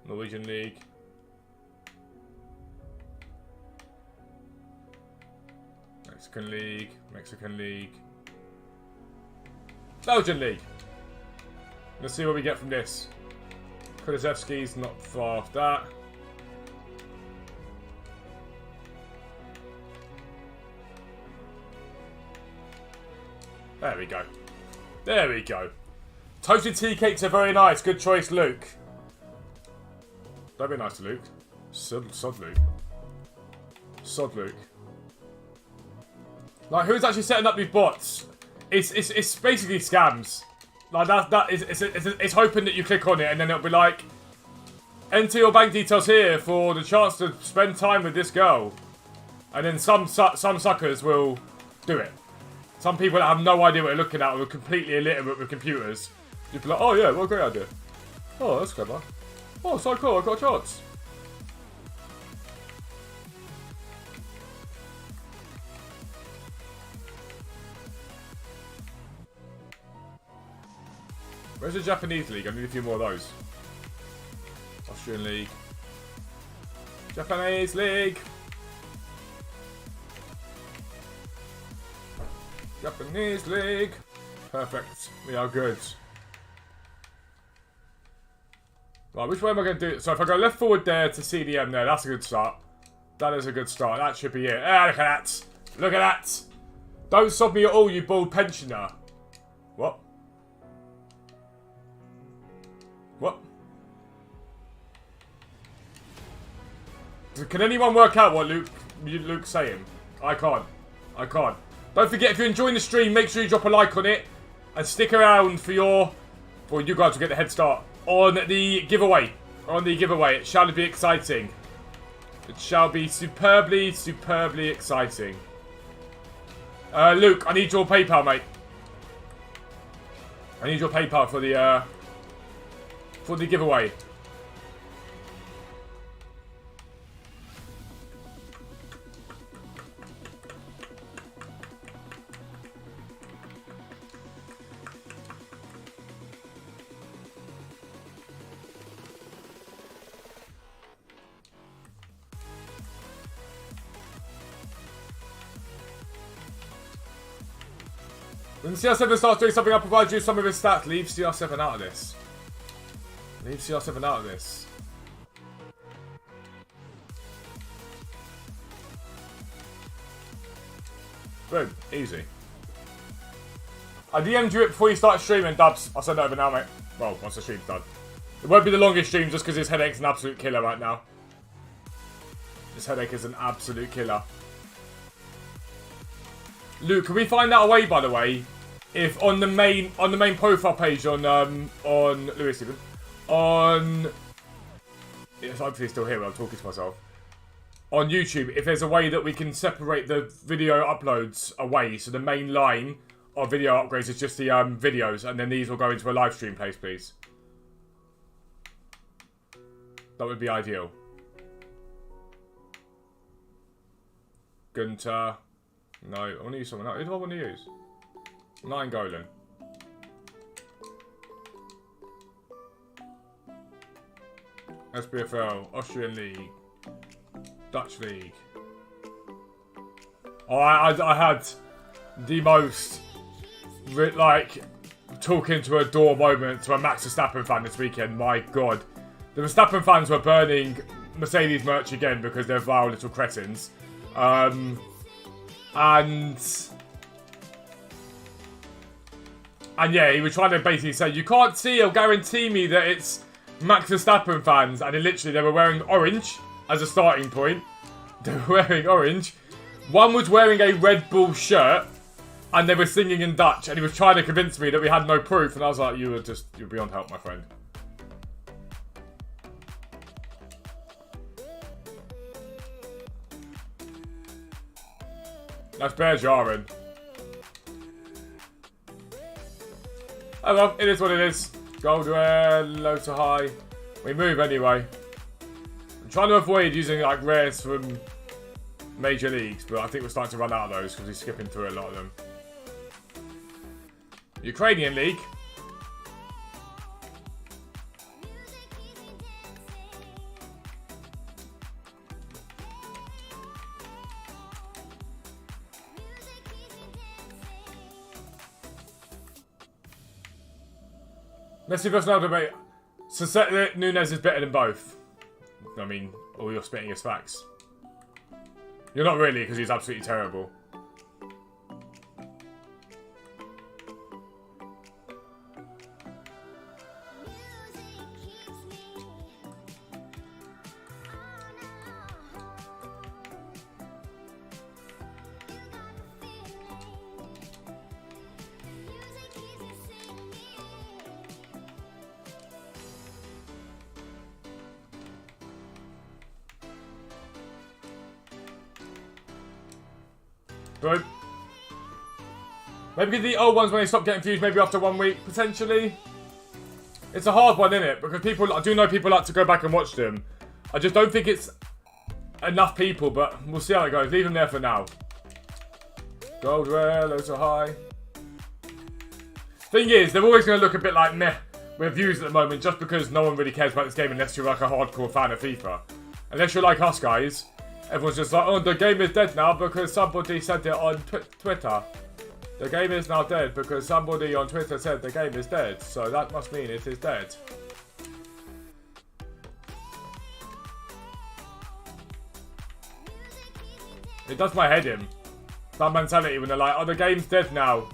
Norwegian League. Mexican League. Mexican League. Belgian League. Let's see what we get from this. Kulusevski's not far off that. There we go. There we go. Toasted tea cakes are very nice. Good choice, Luke. Don't be nice to Luke. Sod Luke. Sod Luke. Like, who's actually setting up these bots? It's basically scams. Like, it's hoping that you click on it and then it'll be like, enter your bank details here for the chance to spend time with this girl. And then some suckers will do it. Some people that have no idea what they're looking at or are completely illiterate with computers. You'd be like, oh yeah, what a great idea. Oh, that's clever. Oh, so cool, I've got a chance. Where's the Japanese league? I need a few more of those. Austrian league. Japanese league. Japanese league. Perfect. We are good. Right, which way am I going to do it? So if I go left forward there to CDM there, that's a good start. That is a good start. That should be it. Ah, look at that. Look at that. Don't sob me at all, you bald pensioner. What? What? Can anyone work out what Luke's saying? I can't. I can't. Don't forget, if you're enjoying the stream, make sure you drop a like on it. And stick around for you guys will get the head start on the giveaway. On the giveaway. It shall be exciting. It shall be superbly, superbly exciting. Luke, I need your PayPal, mate. I need your PayPal for the giveaway. When CR7 starts doing something, I'll provide you some of his stats. Leave CR7 out of this. Leave CR7 out of this. Boom. Easy. I DM'd you it before you started streaming, Dubs. I'll send it over now, mate. Well, once the stream's done. It won't be the longest stream just because his headache's an absolute killer right now. This headache is an absolute killer. Luke, can we find out a way, by the way, if on the main profile page on Louis Stephen, yes, hopefully he's still here when I'm talking to myself, on YouTube, if there's a way that we can separate the video uploads away, so the main line of video upgrades is just the videos, and then these will go into a live stream place, please. That would be ideal. Gunter. No, I want to use someone else. Who do I want to use? Nine Golan. SPFL, Austrian League, Dutch League. Oh, I had the most, like, talking to a door moment to a Max Verstappen fan this weekend. My God. The Verstappen fans were burning Mercedes merch again because they're vile little cretins. And yeah, he was trying to basically say, you can't see or guarantee me that it's Max Verstappen fans. And then literally they were wearing orange as a starting point. They were wearing orange. One was wearing a Red Bull shirt and they were singing in Dutch. And he was trying to convince me that we had no proof. And I was like, you're beyond help, my friend. That's Bear jarring. Oh well, it is what it is. Goldware, low to high. We move anyway. I'm trying to avoid using like rares from major leagues, but I think we're starting to run out of those because we're skipping through a lot of them. Ukrainian League. Messi versus Ronaldo, mate. So Nunes is better than both. I mean, all you're spitting is facts. You're not really, because he's absolutely terrible. Boom. Maybe the old ones when they stop getting views, maybe after 1 week, potentially. It's a hard one, isn't it? Because I do know people like to go back and watch them. I just don't think it's enough people, but we'll see how it goes. Leave them there for now. Gold rare, low to high. Thing is, they're always going to look a bit like meh with views at the moment just because no one really cares about this game unless you're like a hardcore fan of FIFA. Unless you're like us guys, everyone's just like, oh, the game is dead now because somebody said it on Twitter. The game is now dead because somebody on Twitter said the game is dead. So that must mean it is dead. It does my head in. That mentality when they're like, oh, the game's dead now.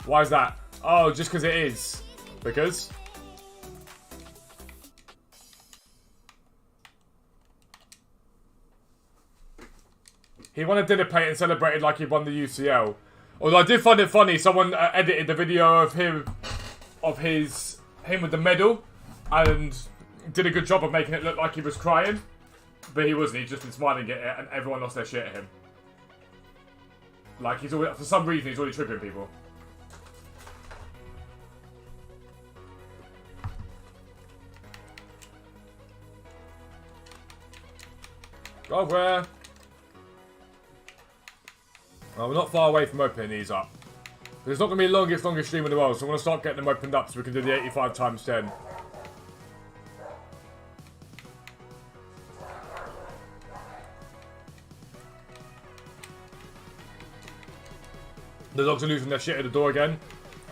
Why is that? Oh, just because it is. Because? He won a dinner plate and celebrated like he won the UCL. Although I did find it funny, someone edited the video of him with the medal, and did a good job of making it look like he was crying. But he wasn't, he'd just been smiling at it, and everyone lost their shit at him. Like, he's always, for some reason, he's already tripping people. Go where? Well, we're not far away from opening these up. But it's not going to be the longest stream in the world, so I'm going to start getting them opened up so we can do the 85 times 10. The dogs are losing their shit at the door again.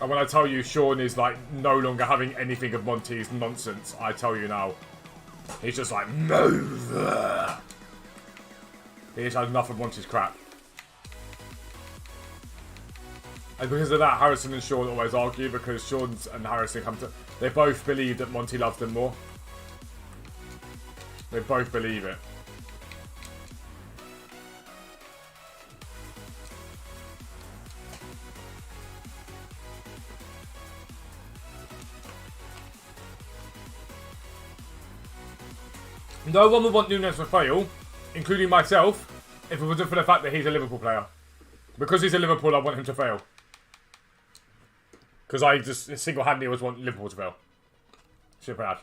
And when I tell you Sean is like no longer having anything of Monty's nonsense, I tell you now. He's just like, move! He just had enough of Monty's crap. And because of that, Harrison and Sean always argue because Sean and Harrison come to... They both believe that Monty loves them more. They both believe it. No one would want Nunes to fail, including myself, if it wasn't for the fact that he's a Liverpool player. Because he's a Liverpool, I want him to fail. Because I just single-handedly always want Liverpool to fail. Super bad.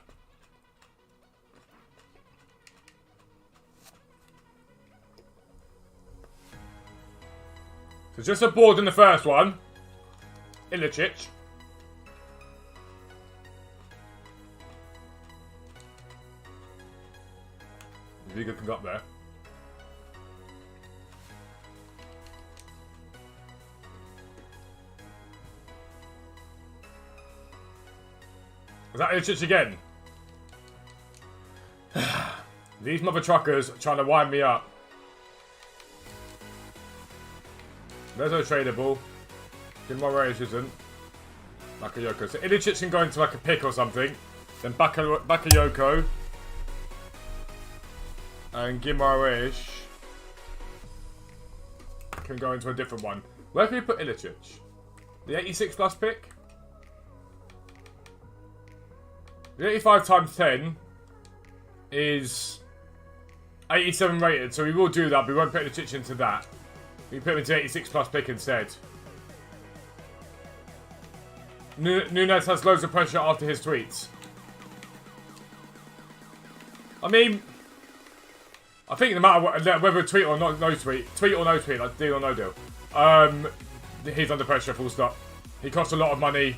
So just a board in the first one. Ilicic. Vigo can go up there. Is that Ilicic again? These mother truckers are trying to wind me up. There's no tradable. Guimaraes isn't. Bakayoko. So Ilicic can go into like a pick or something. Then Bakayoko. And Guimaraes can go into a different one. Where can we put Ilicic? The 86 plus pick? The 85 times 10 is 87 rated, so we will do that, but we won't put Ilicic into that. We put him into 86 plus pick instead. Nunes has loads of pressure after his tweets. I mean... I think no matter what, whether tweet or no tweet, like deal or no deal, he's under pressure, full stop. He costs a lot of money.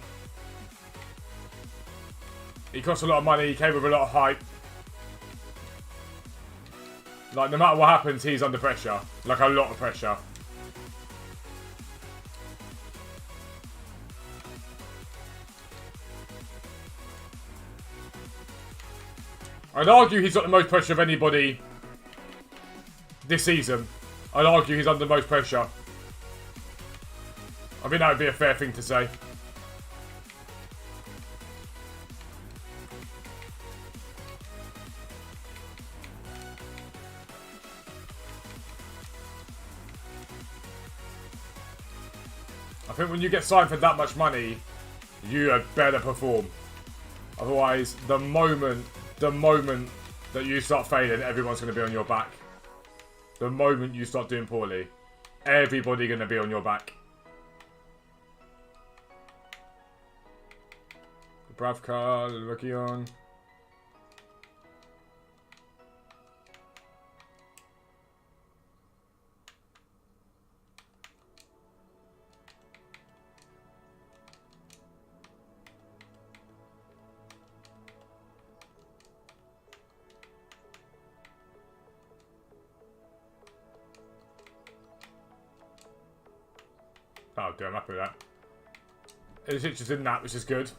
He costs a lot of money, he came with a lot of hype. Like, no matter what happens, he's under pressure. Like, a lot of pressure. I'd argue he's got the most pressure of anybody this season. I'd argue he's under the most pressure. I think that would be a fair thing to say. I think when you get signed for that much money, you had better perform. Otherwise, the moment that you start failing, everyone's going to be on your back. The moment you start doing poorly, everybody's going to be on your back. Bravka, Lukion. Oh, dear, I'm happy with that. It's interested in that, which is good.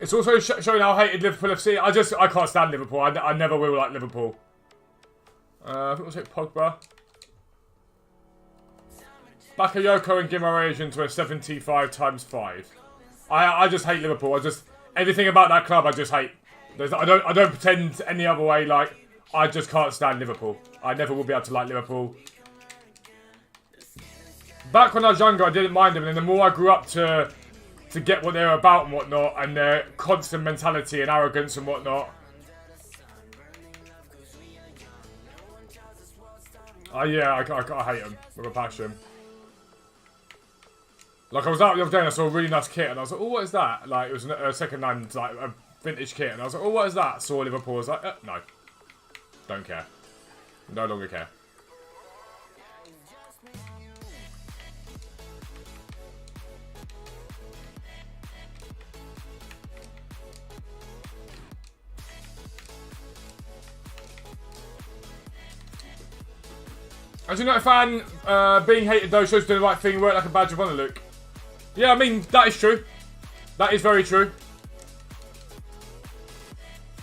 It's also showing how hated Liverpool FC. I can't stand Liverpool. I never will like Liverpool. I think we'll take Pogba. Bakayoko and Guimaraes into a 75 times 5. I just hate Liverpool. Everything about that club I just hate. I don't pretend any other way. Like, I just can't stand Liverpool. I never will be able to like Liverpool. Back when I was younger, I didn't mind them, and then the more I grew up to get what they're about and whatnot, and their constant mentality and arrogance and whatnot. Oh yeah, I hate them with a passion. Like, I was out the other day and I saw a really nice kit, and I was like, oh, what is that? Like, it was a second-hand, like, a vintage kit, and I was like, oh, what is that? Saw Liverpool, I was like, no. Don't care. No longer care. As you're not a fan, being hated though shows doing the right thing, work like a badge of honour, Luke. Yeah, I mean, that is true. That is very true.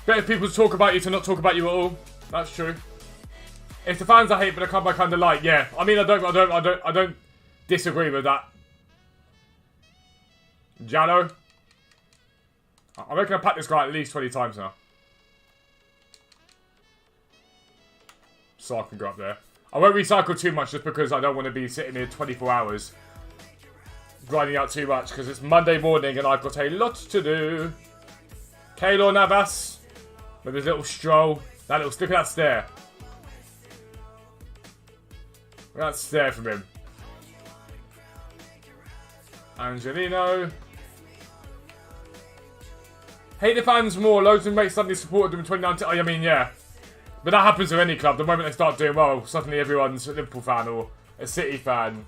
Better people to talk about you to not talk about you at all. That's true. If the fans I hate but the club I kind of like, yeah. I mean, I don't disagree with that. Jallo. I reckon I've packed this guy at least 20 times now. So I can go up there. I won't recycle too much just because I don't want to be sitting here 24 hours grinding out too much because it's Monday morning and I've got a lot to do. Keylor Navas with his little stroll. Look at that stare. Look at that stare from him. Angelino. Hate the fans more. Loads of mates suddenly supported them in 2019. I mean, yeah. But that happens with any club. The moment they start doing well, suddenly everyone's a Liverpool fan or a City fan.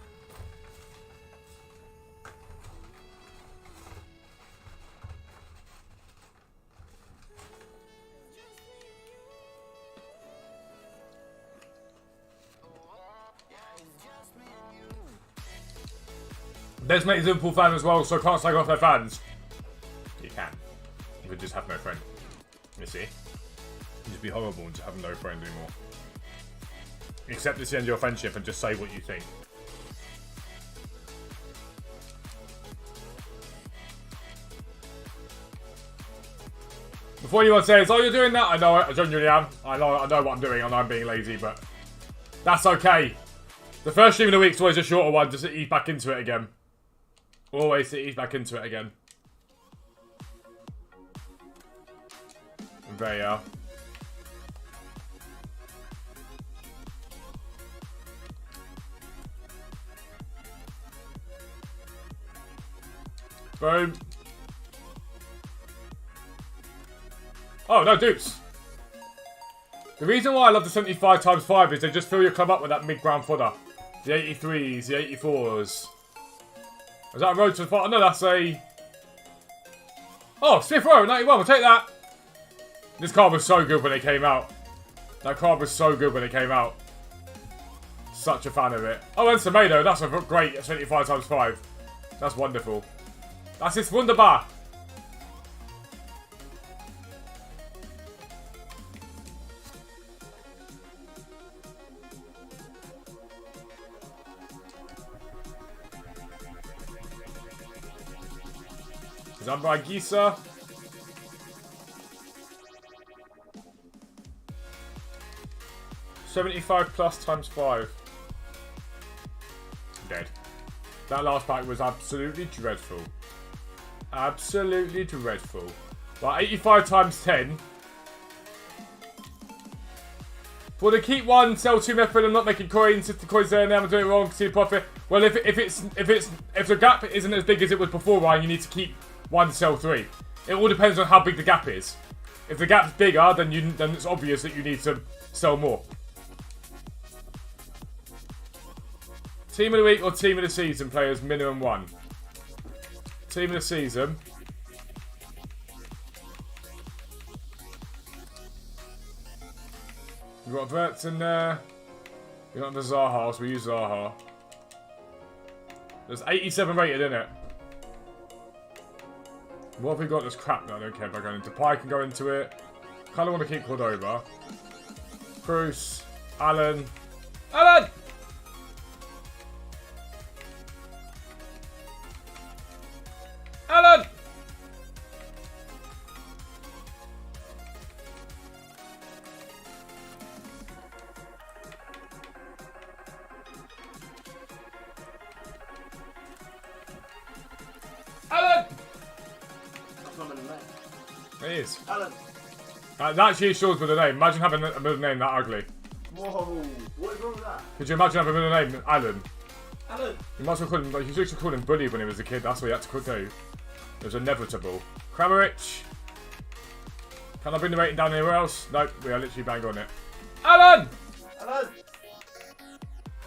There's mate Liverpool fan as well, so can't slag off their fans. You can. You could just have no friend. You see? Just be horrible and just have no friends anymore. Accept this end of your friendship and just say what you think. Before anyone says, oh, you're doing that, I know it, I genuinely am. I know what I'm doing, I know I'm being lazy, but that's okay. The first stream of the week's always a shorter one, just to ease back into it again. Always to ease back into it again. And there you are. Boom. Oh, no dupes. The reason why I love the 75 times 5 is they just fill your club up with that mid-ground fodder. The 83s, the 84s. Is that a road to the final? No, that's a... Oh, Smith Rowe, 91, we'll take that. This card was so good when it came out. That card was so good when it came out. Such a fan of it. Oh, and Semedo, that's a great 75 times 5. That's wonderful. Das ist wunderbar. Zambra Gisa. $75 plus times 5. Dead. That last pack was absolutely dreadful. Absolutely dreadful. Right, 85 times 10. For the keep one, sell two method, I'm not making coins. If the coins there now, I'm doing it wrong, see the profit. Well, if the gap isn't as big as it was before, Ryan, you need to keep one, sell three. It all depends on how big the gap is. If the gap's bigger, then it's obvious that you need to sell more. Team of the week or team of the season players, minimum one. Team of the season. We've got Verts in there. We've got the Zaha, so we use Zaha. There's 87 rated in it. What have we got that's crap that I don't care about going into? Pie can go into it. Kind of want to keep Cordova. Bruce. Alan. Alan! Alan! Alan! That's not my name. It is. Alan. That actually is yours with a name. Imagine having a middle name that ugly. Whoa. What is wrong with that? Could you imagine having a middle name, Alan? Alan. You might as well call him, like, you should call him Bully when he was a kid. That's what he had to do. It was inevitable. Kramerich. Can I bring the rating down anywhere else? Nope, we are literally bang on it. Alan! Alan.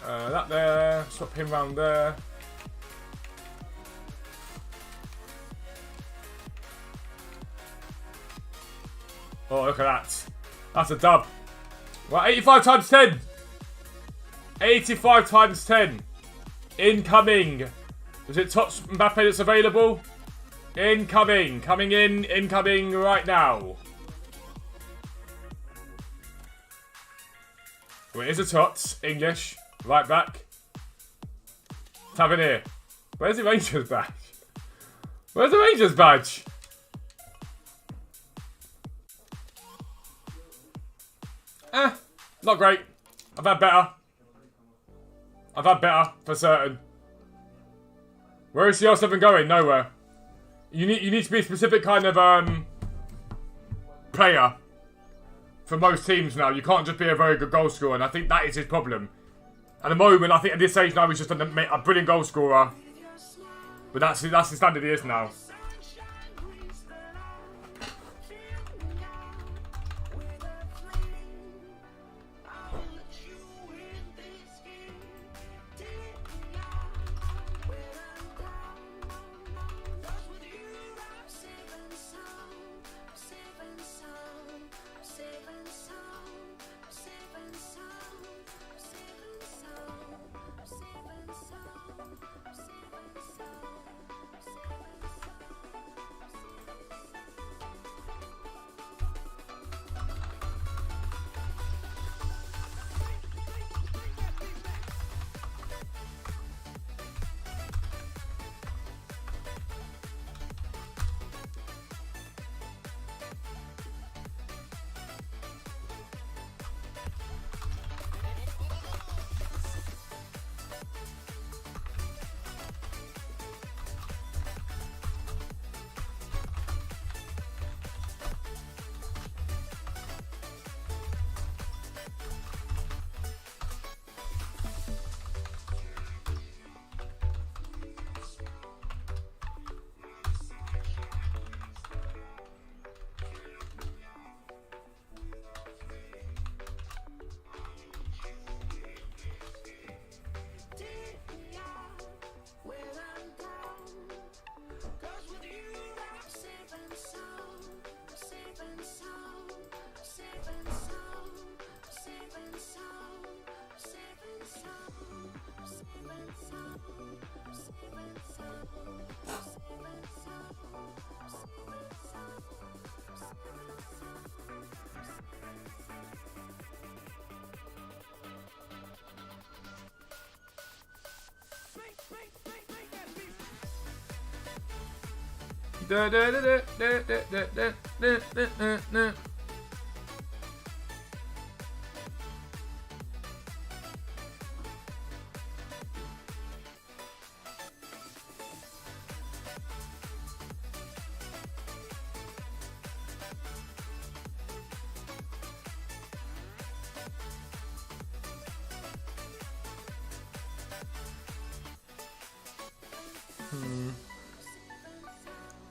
That there. Swap him round there. Oh, look at that. That's a dub. Well, 85 times 10. 85 times 10. Incoming. Is it Tots Mbappe that's available? Incoming. Coming in. Incoming right now. Well, it is a Tots. English. Right back. Tavernier. Where's the Rangers badge? Where's the Rangers badge? Not great. I've had better. I've had better, for certain. Where is CR7 going? Nowhere. You need to be a specific kind of player for most teams now. You can't just be a very good goal scorer, and I think that is his problem. At the moment, I think at this age now he's just a brilliant goal scorer. But that's the standard he is now.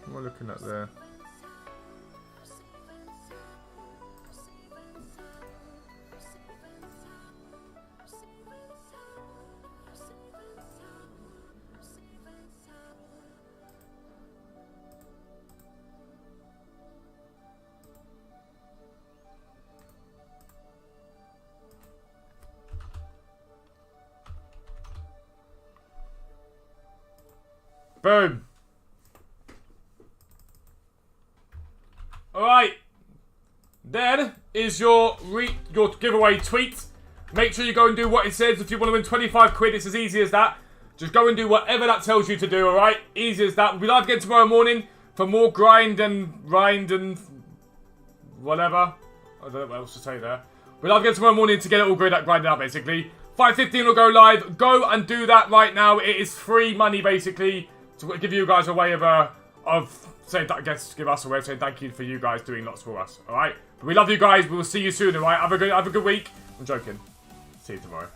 What am I looking at there? Boom. Alright. Then is your giveaway tweet. Make sure you go and do what it says. If you want to win 25 quid, it's as easy as that. Just go and do whatever that tells you to do, alright? Easy as that. We'll be live again tomorrow morning for more grind and whatever. I don't know what else to say there. We'll live again tomorrow morning to get it all grinded out, basically. 5:15 will go live. Go and do that right now. It is free money, basically, to give you guys a way of saying, I guess, give us a way of saying thank you for you guys doing lots for us, alright? We love you guys. We'll see you soon, alright? Have a good week. I'm joking. See you tomorrow.